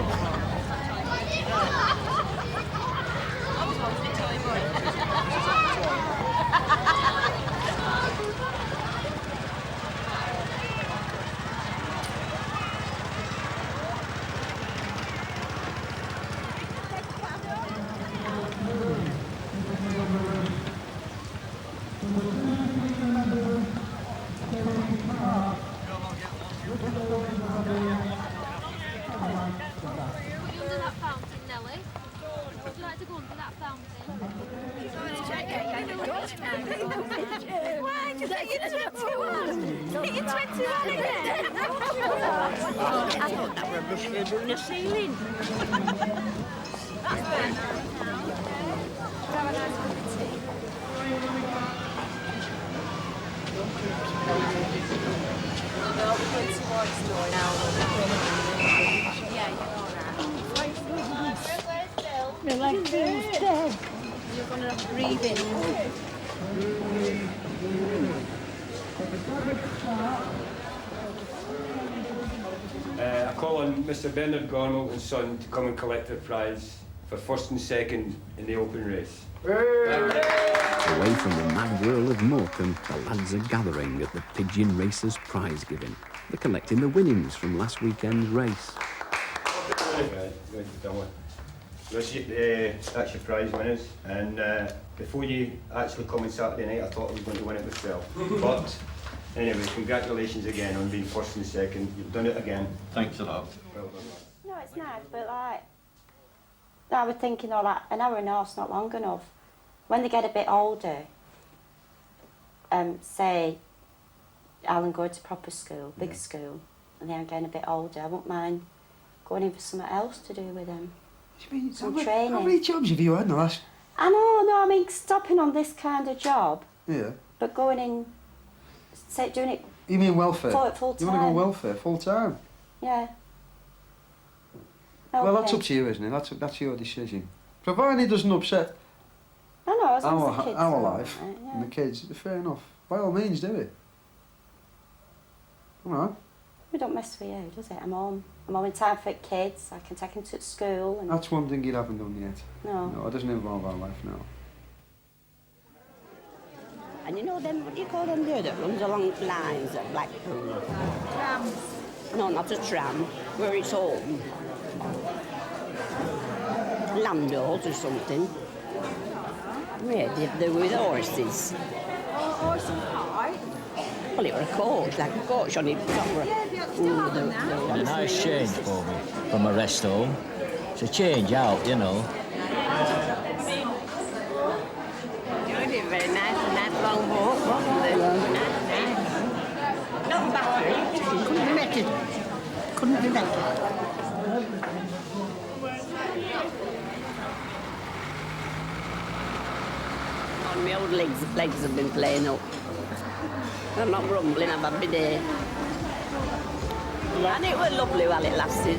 My leg feels dead. You're going to have to breathe in. I call on Mr. Bernard Gormall and son to come and collect their prize for first and second in the open race. Away from the mad whirl of Morecambe, the lads are gathering at the Pigeon Racers prize giving. They're collecting the winnings from last weekend's race. That's your prize winners, and before you actually come on Saturday night, I thought I was going to win it myself. But anyway, congratulations again on being first and second. You've done it again. Thanks a lot. Well done. No, it's nice, but like, I was thinking, oh, like, an hour and a half's not long enough. When they get a bit older, say, Alan going to proper school, big school, and they're getting a bit older, I wouldn't mind going in for something else to do with them. Some training. How many jobs have you had in the last... I know, no, I mean, stopping on this kind of job, Yeah. but going in, say, doing it... You mean welfare? Full You want to go welfare, full time? Yeah. Well, that's up to you, isn't it? That's your decision. Provided it doesn't upset I know, as long as the kids our are life all right, yeah. and the kids, fair enough. By all means, do it. All right. It don't mess with you, does it? I'm home in time for the kids. I can take them to school. And That's one thing you haven't done yet. No. No, it doesn't involve our life now. And you know them, what do you call them there that runs along lines at Blackpool? Trams. No, not a tram, where it's home. Landlords or something. Yeah, they were with horses. Horse and cart? Well, it was a coach, like a coach on it. A nice change for me from a rest home. It's a change out, you know. Very nice long walk, wasn't it? Not bad. Couldn't be better. Couldn't be better. On my old legs have been playing up. I'm not grumbling, I've had my day. And it was lovely while it lasted.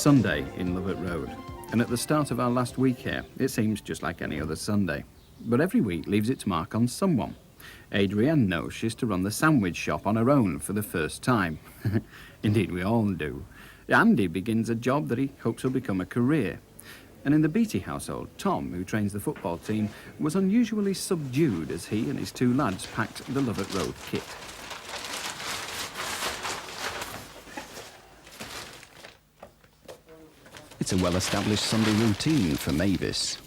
Sunday in Lovat Road, and at the start of our last week here, it seems just like any other Sunday. But every week leaves its mark on someone. Adrienne knows she's to run the sandwich shop on her own for the first time. Indeed, we all do. Andy begins a job that he hopes will become a career. And in the Beattie household, Tom, who trains the football team, was unusually subdued as he and his two lads packed the Lovat Road kit. It's a well-established Sunday routine for Mavis.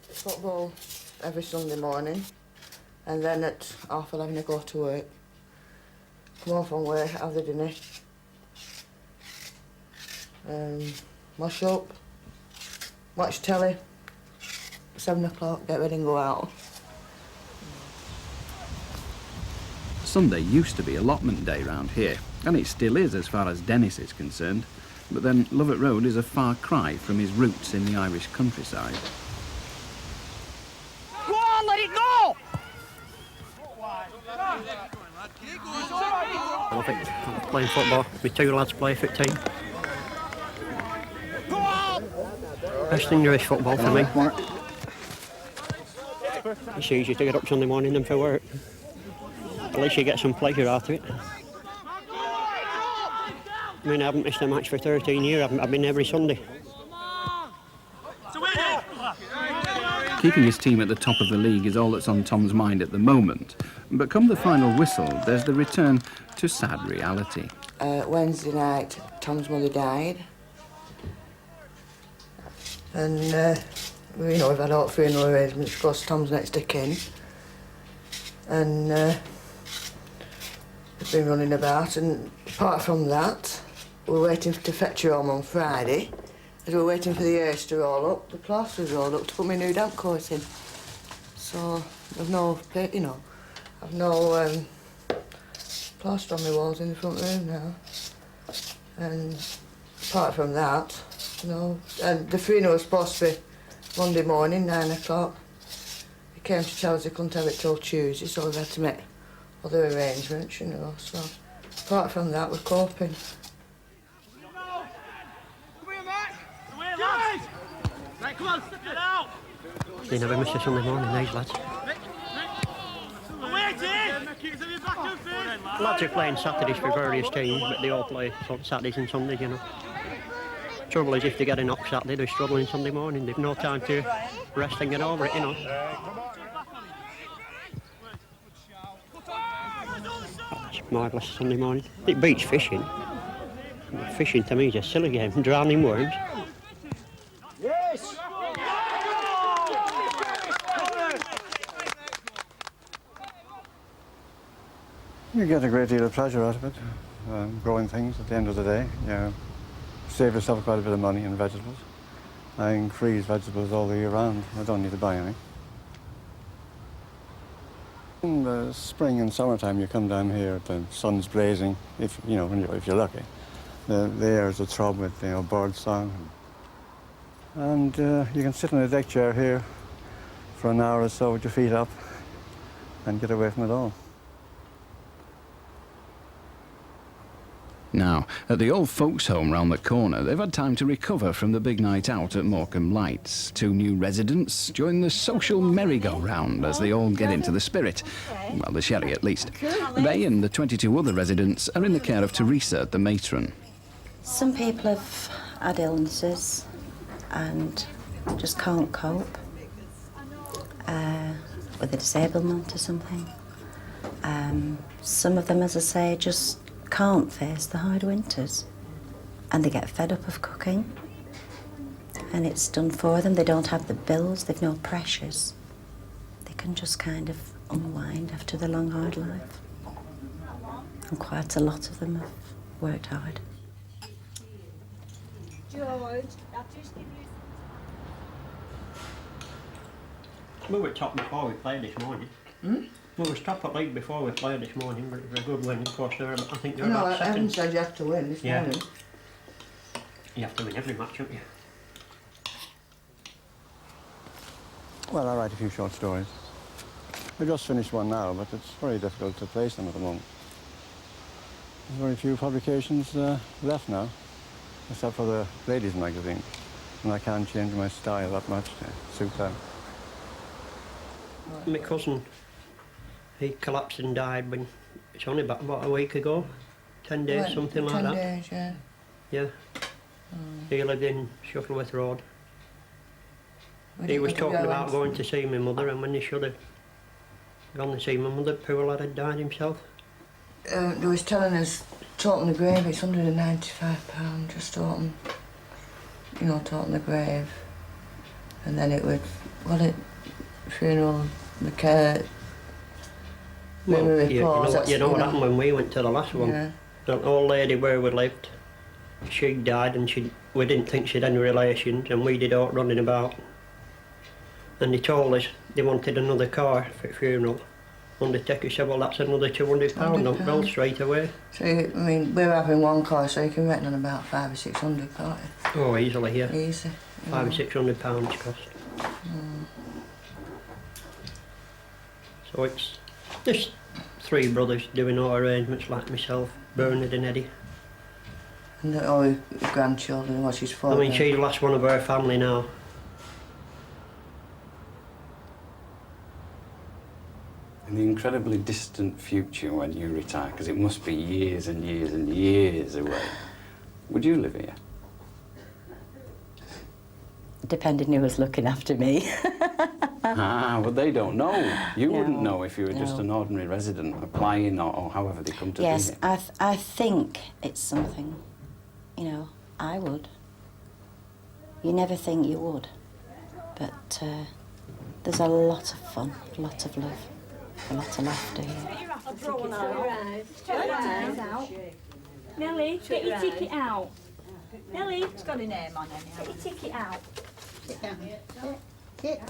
Football every Sunday morning, and then at 11:30 I go to work. Come home from work, have the dinner, wash up, watch telly. 7 o'clock, get ready and go out. Sunday used to be allotment day round here, and it still is as far as Dennis is concerned. But then Lovat Road is a far cry from his roots in the Irish countryside. Go on, let it go! I think I'm playing football. My two lads play 15. Best English football for me. It's easy to get up Sunday morning and for work. At least you get some pleasure out of it. I mean, I haven't missed a match for 13 years. I've been every Sunday. Keeping his team at the top of the league is all that's on Tom's mind at the moment. But come the final whistle, there's the return to sad reality. Wednesday night, Tom's mother died. And, you know, we've had all funeral arrangements, of course, Tom's next of kin. And we've been running about, and apart from that, we're waiting to fetch her home on Friday. As we're waiting for the ears to roll up, the plaster's rolled up to put my new damp coat in. So I've no, you know, I've no plaster on my walls in the front room now. And apart from that, you know, and the funeral was supposed to be Monday morning, 9 o'clock. They came to tell us they couldn't have it till Tuesday, so we've had to make other arrangements, you know. So apart from that, we're coping. Right, come on, get out! They never miss a Sunday morning, these lads. Lads are playing Saturdays for various teams, but they all play Saturdays and Sundays, you know. Trouble is, if they get a knock Saturday, they're struggling Sunday morning. They've no time to rest and get over it, you know. Oh, it's marvellous Sunday morning. It beats fishing. Fishing to me is a silly game, drowning worms. Yes! You get a great deal of pleasure out of it, growing things at the end of the day. You save yourself quite a bit of money in vegetables. I increase vegetables all the year round. I don't need to buy any. In the spring and summertime, you come down here, the sun's blazing, if you're lucky. The air's a throb with bird song. And you can sit in a deck chair here for an hour or so with your feet up and get away from it all. Now, at the old folks' home round the corner, they've had time to recover from the big night out at Morecambe Lights. 2 new residents join the social merry-go-round as they all get into the spirit. Well, the sherry at least. They and the 22 other residents are in the care of Teresa, the matron. Some people have had illnesses and just can't cope with a disablement or something. Some of them, as I say, just can't face the hard winters, and they get fed up of cooking, and it's done for them. They don't have the bills, they've no pressures. They can just kind of unwind after the long hard life, and quite a lot of them have worked hard. George, I'll just give you... We were top before we played this morning. We were top at league before we played this morning, but it was a good win. Of course, I think they're about second. I haven't said you have to win this morning. You have to win every match, don't you? Well, I write a few short stories. I just finished one now, but it's very difficult to place them at the moment. There's very few publications left now, except for the ladies' magazine. And I can't change my style that much to suit them. My cousin, he collapsed and died when it's only about a week ago, 10 days, something like that. 10 days, yeah. Yeah. He lived in Shuttleworth Road. He was talking about going to see my mother, and when he should have gone to see my mother, poor lad had died himself. They was telling us, toting the grave, it's £195, just toting, toting the grave. And then it would, funeral, the care. Well, you know what happened when we went to the last one? Yeah. The old lady where we lived, she died, and we didn't think she'd any relations, and we did out running about. And they told us they wanted another car for the funeral. Undertaker said, well, that's another £200, don't go straight away. So, we're having one car, so you can reckon on about 500 or 600, can't you? Oh, easily, yeah. Easy. £500 or £600 cost. So it's just 3 brothers doing all arrangements like myself, Bernard and Eddie. And all his grandchildren, what's his father? She's the last one of our family now. In the incredibly distant future when you retire, because it must be years and years and years away, would you live here? depending who was looking after me. But they don't know. You wouldn't No, know if you were just no. an ordinary resident applying or however they come to Yes, be. I think it's something, you know, I would. You never think you would, but there's a lot of fun, a lot of love, a lot of laughter here. Nelly, get your ticket out. Nelly, it's got a name on it. Get your ticket out. Sit down. Sit.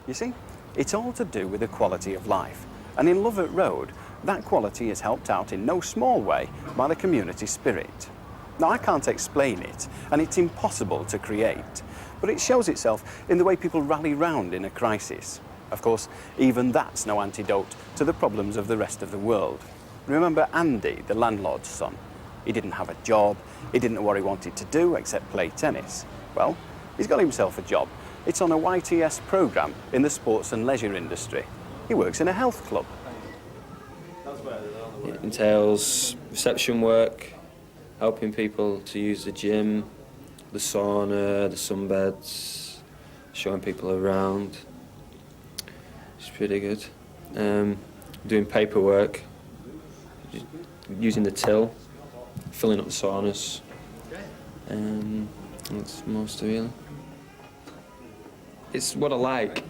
You see, it's all to do with the quality of life. And in Lovat Road, that quality is helped out in no small way by the community spirit. Now, I can't explain it, and it's impossible to create, but it shows itself in the way people rally round in a crisis. Of course, even that's no antidote to the problems of the rest of the world. Remember Andy, the landlord's son? He didn't have a job, he didn't know what he wanted to do except play tennis. Well, he's got himself a job. It's on a YTS programme in the sports and leisure industry. He works in a health club. It entails reception work, helping people to use the gym, the sauna, the sunbeds, showing people around. It's pretty good. Doing paperwork, using the till, filling up the saunas. That's most really. It's what I like.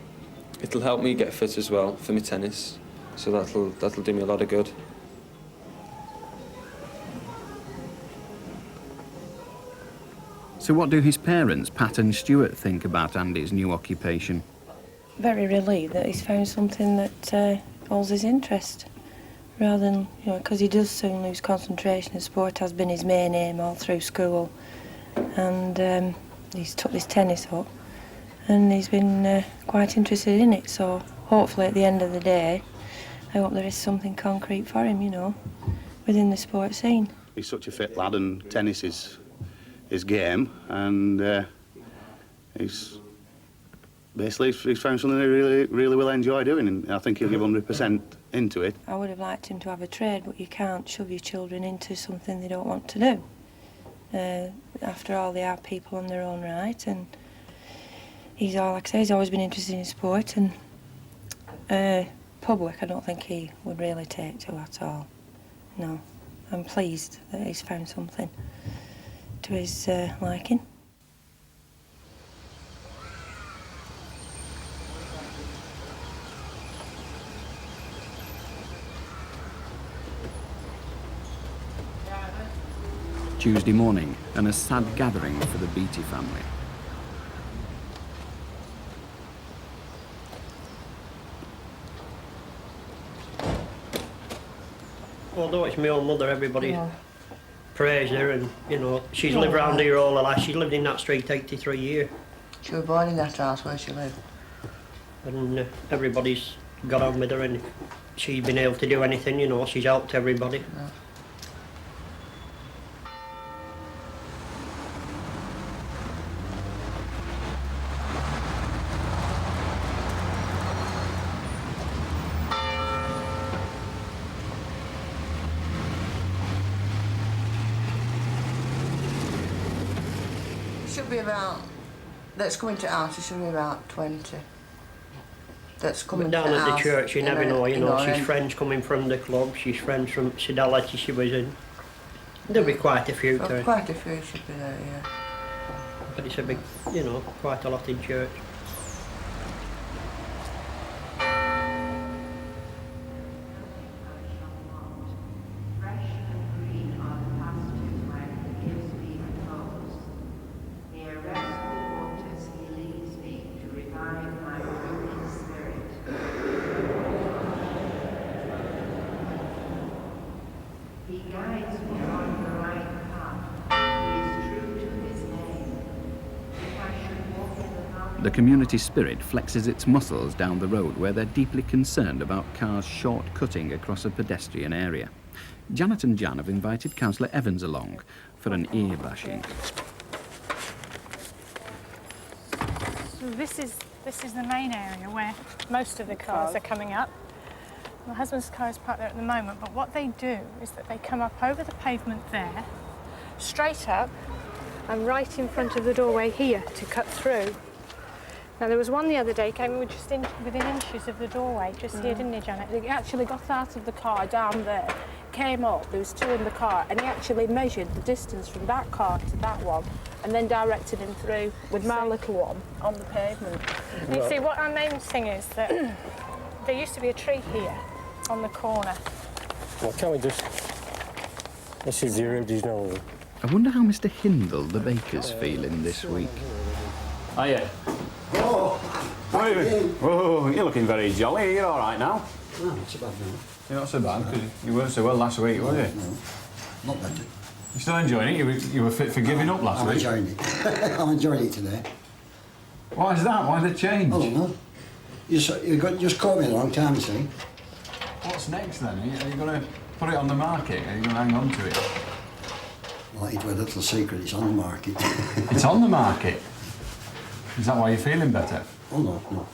It'll help me get fit as well for my tennis, so that'll do me a lot of good. So what do his parents, Pat and Stuart, think about Andy's new occupation? Very relieved that he's found something that holds his interest, rather than, you know, because he does soon lose concentration, and sport has been his main aim all through school. And he's took this tennis up, and he's been quite interested in it, so hopefully at the end of the day, I hope there is something concrete for him, you know, within the sport scene. He's such a fit lad, and tennis is his game, and he's found something he really will enjoy doing, and I think he'll give 100% into it. I would have liked him to have a trade, but you can't shove your children into something they don't want to do. After all, they are people in their own right, and he's always been interested in sport, and pub work I don't think he would really take to at all. No, I'm pleased that he's found something to his liking. Tuesday morning, and a sad gathering for the Beattie family. Although it's my own mother, everybody praise her, and, you know, she's lived round here all her life. She's lived in that street 83 years. She was born in that house where she lived. And everybody's got on with her, and she's been able to do anything, you know, she's helped everybody. Yeah. Should be about, that's coming to house, it should be about 20. That's coming Down to at the house, church, you never know, you know, she's and friends coming from the club, she's friends from Sidality she was in. There'll be quite a few to it. Quite a few should be there, yeah. But it's a big, you know, quite a lot in church. The community spirit flexes its muscles down the road where they're deeply concerned about cars short-cutting across a pedestrian area. Janet and Jan have invited Councillor Evans along for an ear bashing. So this is the main area where most of the cars are coming up. My husband's car is parked there at the moment, but what they do is that they come up over the pavement there, straight up, and right in front of the doorway here to cut through. Now, there was one the other day, came within inches of the doorway, just here, didn't he, Janet? He actually got out of the car down there, came up, there was two in the car, and he actually measured the distance from that car to that one, and then directed him through with my little one on the pavement. And you see, what our main thing is that there used to be a tree here on the corner. Well, can we just... This is the original. I wonder how Mr. Hindle, the baker's, feeling this week. Hiya. Oh, oh, you're looking very jolly. You're all right now? No, not so bad now. You're not so bad, because you weren't so well last week, were you? No, not better. You're still enjoying it? You were fit for giving up last week? I'm enjoying it. I'm enjoying it today. Why is that? Why the change? I don't know. You just caught me a long time, you see. What's next then? Are you going to put it on the market? Are you going to hang on to it? Well, it's a little secret. It's on the market. It's on the market? Is that why you're feeling better? Oh, no.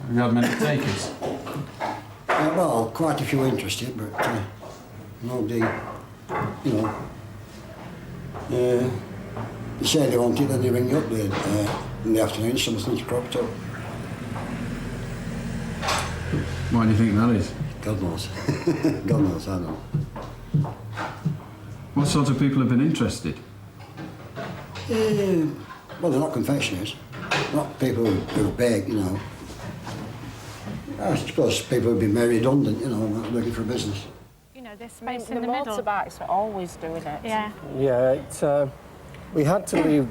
Have you had many takers? Well, quite a few interested, but nobody, you know. They say they want it, then they ring you up in the afternoon, something's cropped up. Why do you think that is? God knows. God knows, I don't know. What sort of people have been interested? Well, they're not confectioners, not people who bake, you know. I suppose people who've been made redundant, you know, looking for a business. You know, this space in The the middle. motorbikes are always doing it. Yeah. Yeah, it's, we had to leave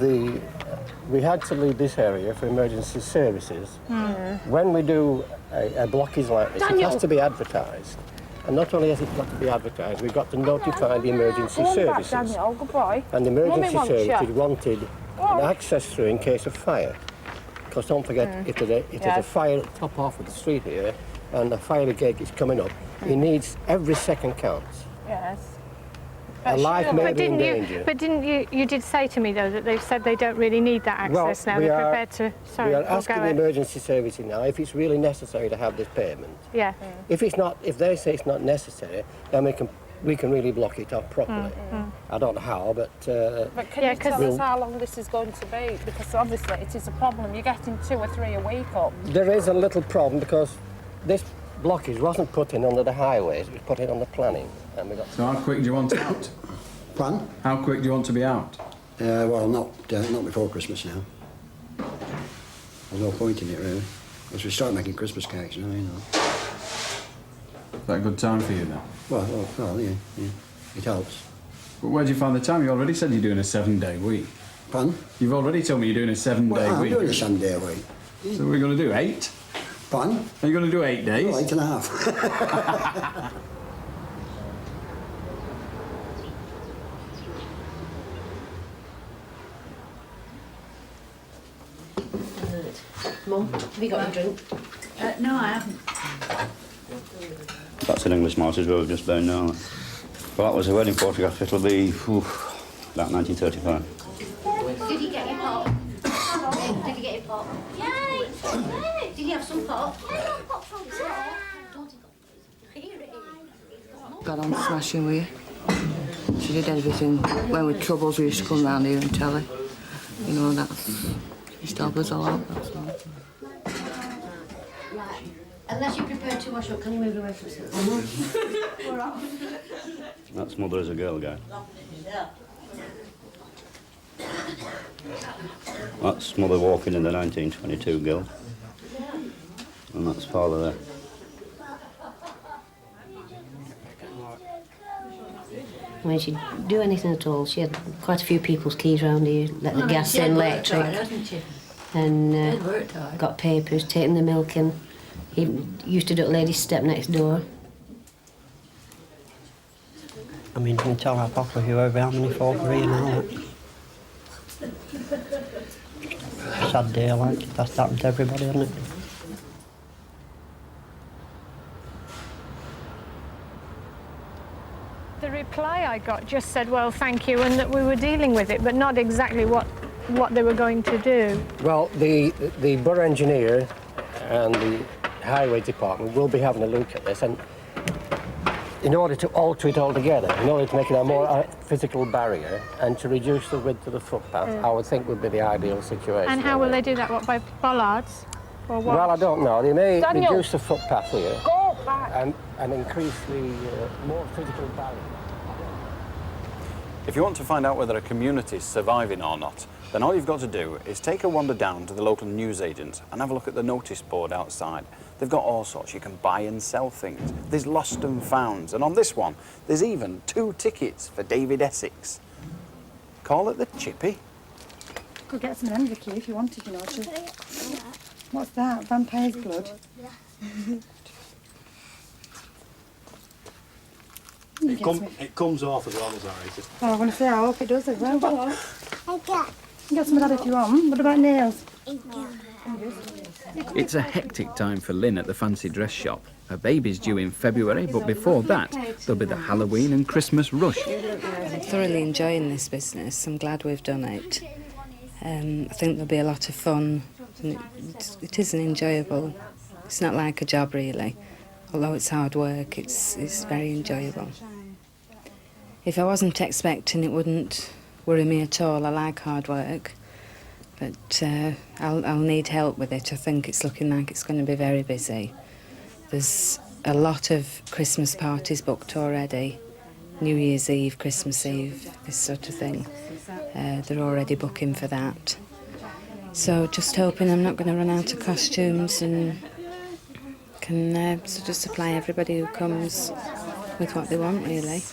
this area for emergency services. When we do a blockage like this, it has to be advertised. And not only has it got to be advertised, we've got to notify the emergency services. Daniel, good boy. And the emergency Mummy wants services you. wanted an access through in case of fire. Because don't forget, if there's a fire top half of the street here, and the fire brigade is coming up, he needs every second counts. Yes. A life may be in danger. But didn't you did say to me, though, that they've said they don't really need that access now. They're prepared to... Sorry, we are we'll asking go the ahead. emergency services now if it's really necessary to have this pavement. Yeah. If it's not, if they say it's not necessary, then we can really block it up properly. I don't know how, but... But can you tell us how long this is going to be? Because obviously it is a problem. You're getting 2 or 3 a week up. There is a little problem because this blockage wasn't put in under the highways, it was put in on the planning. And we got... So how quick do you want out? Pardon? How quick do you want to be out? Well, not before Christmas now. There's no point in it, really. Because we start making Christmas cakes now, you know. Is that a good time for you then? Well, yeah. It helps. But where do you find the time? You already said you're doing a 7-day week. Pardon? You've already told me you're doing a 7-day I'm week. doing a 7-day week. So we're going to do 8? Pardon? Are you going to do 8 days? Well, 8 and a half. Mum, have you got a drink? No, I haven't. That's an English martyrs we've just been now. Well, that was a wedding photograph. It'll be about 1935. Did you get your pot? Did you get your pot? Yay! Did you have some pot? Yeah, pot from Got on smashing with you. She did everything. When with troubles, we used to come round here and tell her. You know, that's... She used to help us a lot, that's all. Right. Unless you prepare too much, can you move away from us? That's Mother as a Girl guy. That's Mother walking in the 1922 Guild. And that's Father there. When she'd do anything at all, she had quite a few people's keys round here, let the gas in, electric, and got papers, taking the milk in. He used to do it at Lady's Step next door. I mean, can you tell how popular you are, how many folk are here now? Sad day, like, that's happened to everybody, hasn't it? The reply I got just said, well, thank you, and that we were dealing with it, but not exactly what they were going to do. Well, the borough engineer and the highway department will be having a look at this, and in order to alter it altogether, in order to make it a more physical barrier and to reduce the width of the footpath, I would think would be the ideal situation. And how will they do that? What, by bollards? Or what? Well, I don't know. They may Daniel, reduce the footpath here go back. and increase the more physical barrier. If you want to find out whether a community is surviving or not, then all you've got to do is take a wander down to the local newsagent and have a look at the notice board outside. They've got all sorts. You can buy and sell things. There's lost and founds, and on this one, there's even 2 tickets for David Essex. Call it the Chippy. Could get some end Vicky if you wanted, you know. What's that? Vampire's blood? It comes off as well as I eat it. Oh, I want to say, I hope it does as well. You can get some of that if you want. What about nails? It's a hectic time for Lynn at the fancy dress shop. Her baby's due in February, but before that, there'll be the Halloween and Christmas rush. I'm thoroughly enjoying this business. I'm glad we've done it. I think there'll be a lot of fun. And it is an enjoyable. It's not like a job really. Although it's hard work, it's very enjoyable. If I wasn't expecting, it wouldn't worry me at all. I like hard work, but I'll need help with it. I think it's looking like it's going to be very busy. There's a lot of Christmas parties booked already. New Year's Eve, Christmas Eve, this sort of thing. They're already booking for that. So just hoping I'm not going to run out of costumes and can sort of supply everybody who comes with what they want, really.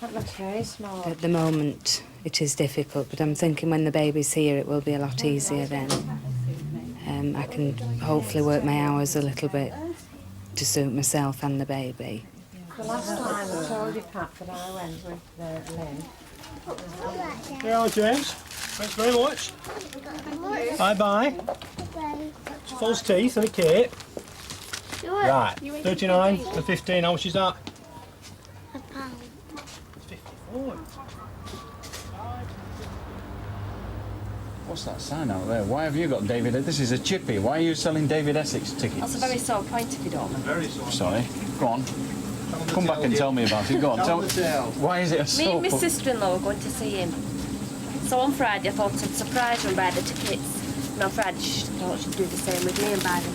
That looks very small. At the moment, it is difficult, but I'm thinking when the baby's here, it will be a lot easier then. I can hopefully work my hours a little bit to suit myself and the baby. The last time I told you, Pat, that I went with Lynn. Here are James. Thanks very much. Bye-bye. False teeth and a cape. Right, 39 for 15. How much is that? £1. 54. What's that sign out there? Why have you got David? This is a Chippy. Why are you selling David Essex tickets? That's a very sore point if you don't mind. Very sore. Sorry. Go on. Come back and tell me about it. Go on. Tell me. Why is it a Me sore and my point? sister-in-law were going to see him. So on Friday I thought I'd surprise her and buy the tickets. And on Friday she thought she'd do the same with me and buy them.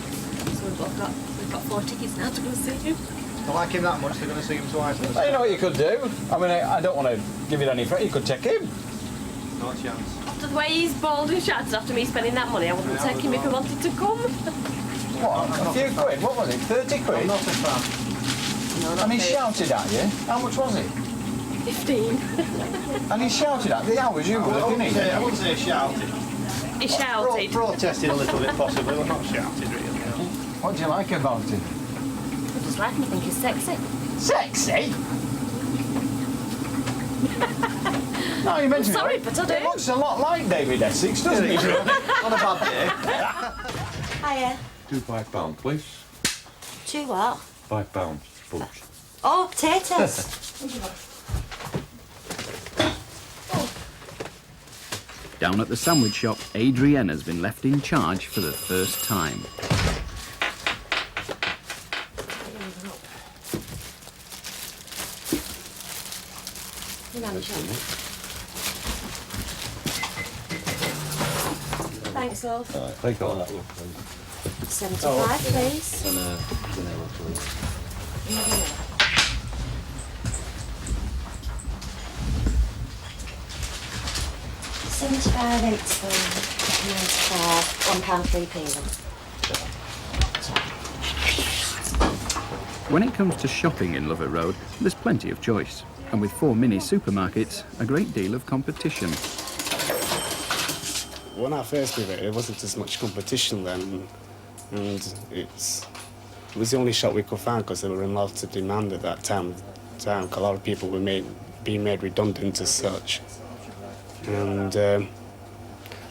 So we've got 4 tickets now to go see him. I like him that much, they're going to see him twice. Well, you know what you could do? I mean, I don't want to give it any credit. You could take him. No chance. After the way he's bald and shattered after me spending that money, I wouldn't take him if he wanted to come. What? A few quid? What was it? 30 quid? I'm not a fan. And he shouted at you. How much was it? 15. And he shouted at the hours you were looking in. I wouldn't say shouted. He shouted. Protested a little bit, possibly, but not shouted, really. What do you like about it? I just like him, I think he's sexy. Sexy? No, you mentioned Sorry, it. but I do. He looks a lot like David Essex, doesn't he? On a bad day. Hiya. 2 £5, please. 2 what? £5, bunch. Oh, potatoes. Down at the sandwich shop, Adrienne has been left in charge for the first time. Thanks, love. Take all that. 75, please. £75, £95, £1.3p. When it comes to shopping in Lovat Road, there's plenty of choice. And with 4 mini supermarkets, a great deal of competition. When I first did it, it wasn't as much competition then. And it was the only shop we could find because there were a lot of demand at that time. A lot of people were being made redundant as such. And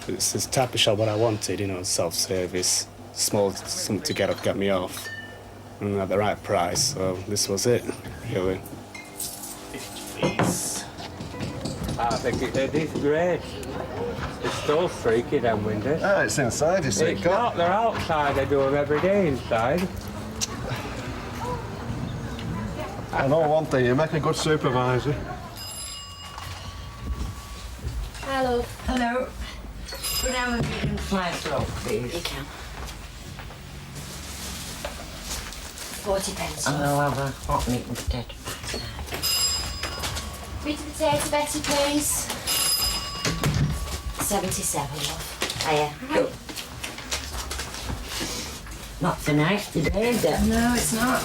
it's this type of shop that I wanted, you know, self-service, small, something to get me off, and at the right price. So this was it, really. I think it is great. It's still streaky, them windows. Oh, it's inside, you see. It's not, they're outside. I do them every day inside. I know one thing, you make a good supervisor. Hello. Hello. Go down and you can fly slow, please. You can. 40 pence. And I'll have a hot meat and potato. Bit of potato, Betty, please. 77, love. Hiya. Cool. Not so nice today, is it? No, it's not.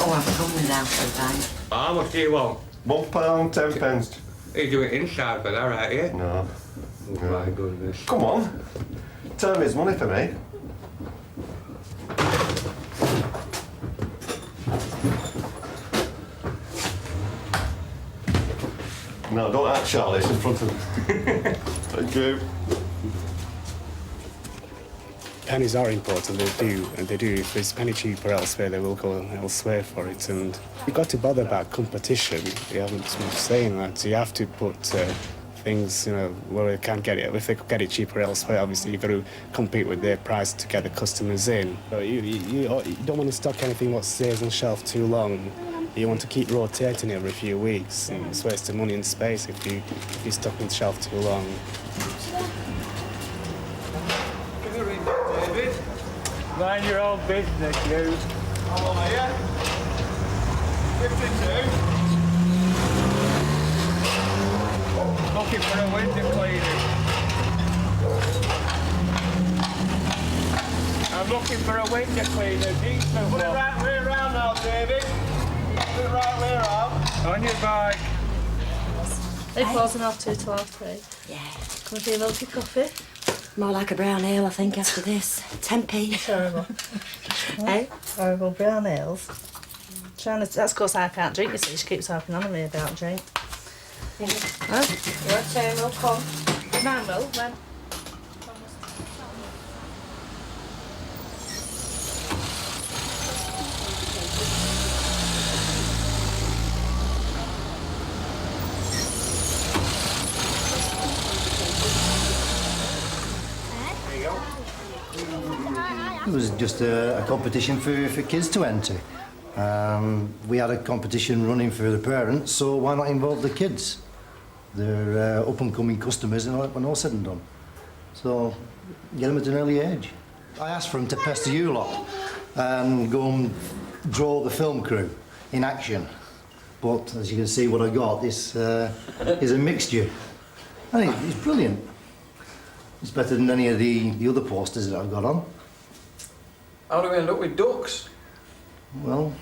Oh, I'm coming down sometime. How much do you want? £1, 10 pence. You do it inside, but all right, yeah? No. Oh, my goodness. Come on. Time is money for me. No, don't act Charlie, it's in front of me. Thank you. Pennies are important, they do. If it's penny cheaper elsewhere, they will go elsewhere for it. And you've got to bother about competition. You haven't much saying that. You have to put things, you know, where they can't get it. If they could get it cheaper elsewhere, obviously you've got to compete with their price to get the customers in. But you don't want to stock anything what stays on shelf too long. You want to keep rotating every few weeks, and it's wasting money and space if you stock on the shelf too long. David. Mind your own business, you. How old are you? 52. Looking for a window cleaner. I'm looking for a window cleaner. Decent. Put it right way around now, David. Put it right way around. On your bike. They're closing half 2 to half 3. Yeah. Come and do a milky coffee. More like a brown ale, I think, after this. 10p. Terrible. Eh? Horrible brown ales. Trying to, that's because I can't drink, you see. She keeps harping on me about drink. Huh? Your turn will come. Mine will, when? It was just a competition for kids to enter. We had a competition running for the parents, so why not involve the kids? They're up-and-coming customers when all said and done. So, get them at an early age. I asked for them to pester you lot and go and draw the film crew in action. But, as you can see what I got, this is a mixture. I think it's brilliant. It's better than any of the other posters that I've got on. How do we end up with ducks? Well,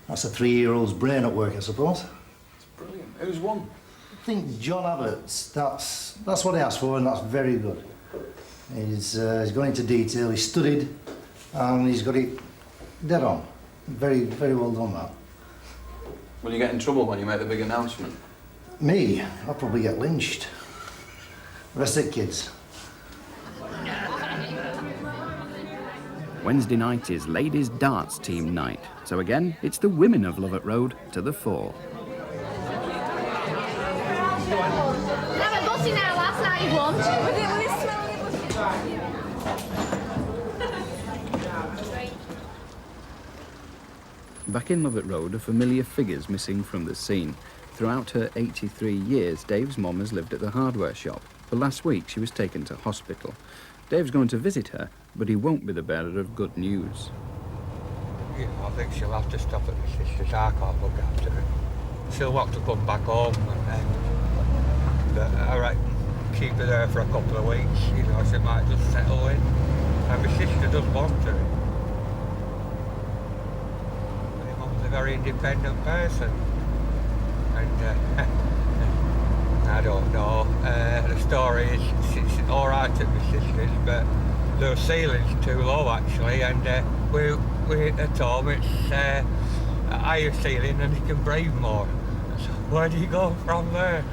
that's a 3-year-old's brain at work, I suppose. It's brilliant. Who's won? I think John Abbott's. That's what he asked for, and that's very good. He's gone into detail, he's studied, and he's got it dead on. Very, very well done, that. Will you get in trouble when you make the big announcement? Me? I'll probably get lynched. Rest it, kids. Wednesday night is ladies' darts team night, so again, it's the women of Lovat Road to the fore. Have a butty now, lads, now you want. Will it smell Back in Lovat Road are familiar figures missing from the scene. Throughout her 83 years, Dave's mum has lived at the hardware shop, but last week she was taken to hospital. Dave's going to visit her, but he won't be the bearer of good news. Yeah, I think she'll have to stop at my sister's. I can't look after her. She'll want to come back home, but I reckon keep her there for a couple of weeks. You know, she might just settle in. And my sister does want her. My mum's a very independent person. And I don't know. The story is it's all right at my sister's, but the ceiling's too low actually, and we at home it's a higher ceiling and you can breathe more. So where do you go from there?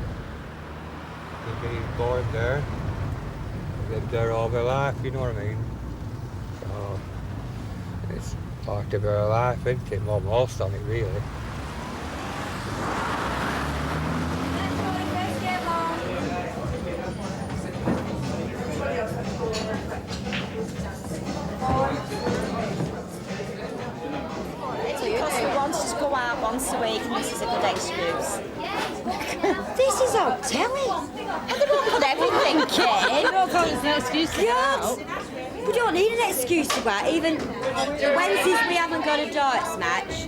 You've been born there, lived there all my life, you know what I mean? So it's part of her life, isn't it? Well, most of it really. on telly. And they won't put everything, kid. No, there's no excuse to go out. We don't need an excuse to go out. Even Wednesdays we haven't got a darts match.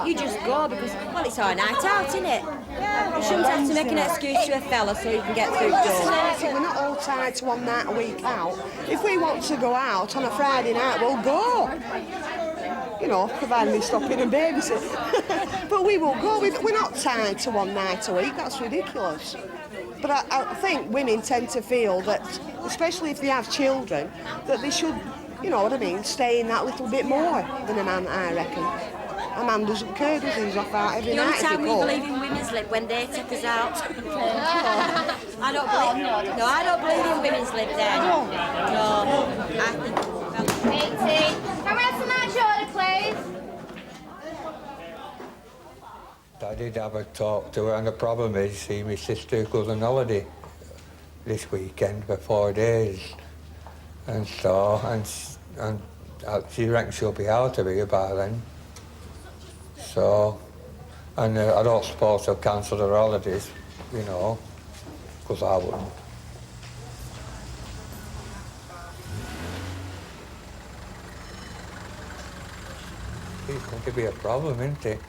You just go because, well, it's our night out, isn't it? You shouldn't have to make an excuse to a fella so you can get through the door. We're not all tied to one night a week out. If we want to go out on a Friday night, we'll go. You know, providing we stop in and babysit. But we will go. We're not tied to one night a week. That's ridiculous. But I think women tend to feel that, especially if they have children, that they should, you know what I mean, stay in that little bit more than a man, I reckon. A man doesn't care, does he? He's off out every The night. only time we believe in women's lib when they take us out. I don't believe. No, I don't believe in women's lib then. No. I think. 80. Can we have some match order, please? I did have a talk to her, and the problem is, see, my sister goes on holiday this weekend for 4 days, and so, and she reckons she'll be out of here by then. So, and I don't suppose she'll cancel her holidays, you know, because I wouldn't. It's going to be a problem, isn't it?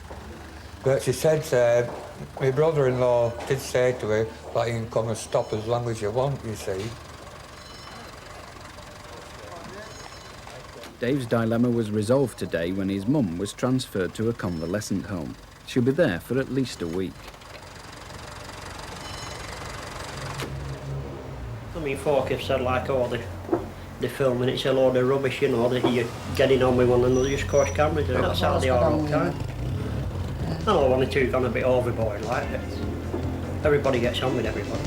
But she said, my brother-in-law did say to her that you can come and stop as long as you want, you see. Dave's dilemma was resolved today when his mum was transferred to a convalescent home. She'll be there for at least a week. I mean, folk have said, like, oh, the film and it's a load of rubbish, you know, that you're getting on with one another, just course cameras, and that's how they are all the time. I know one or two gone a bit overboard like that. Everybody gets on with everybody.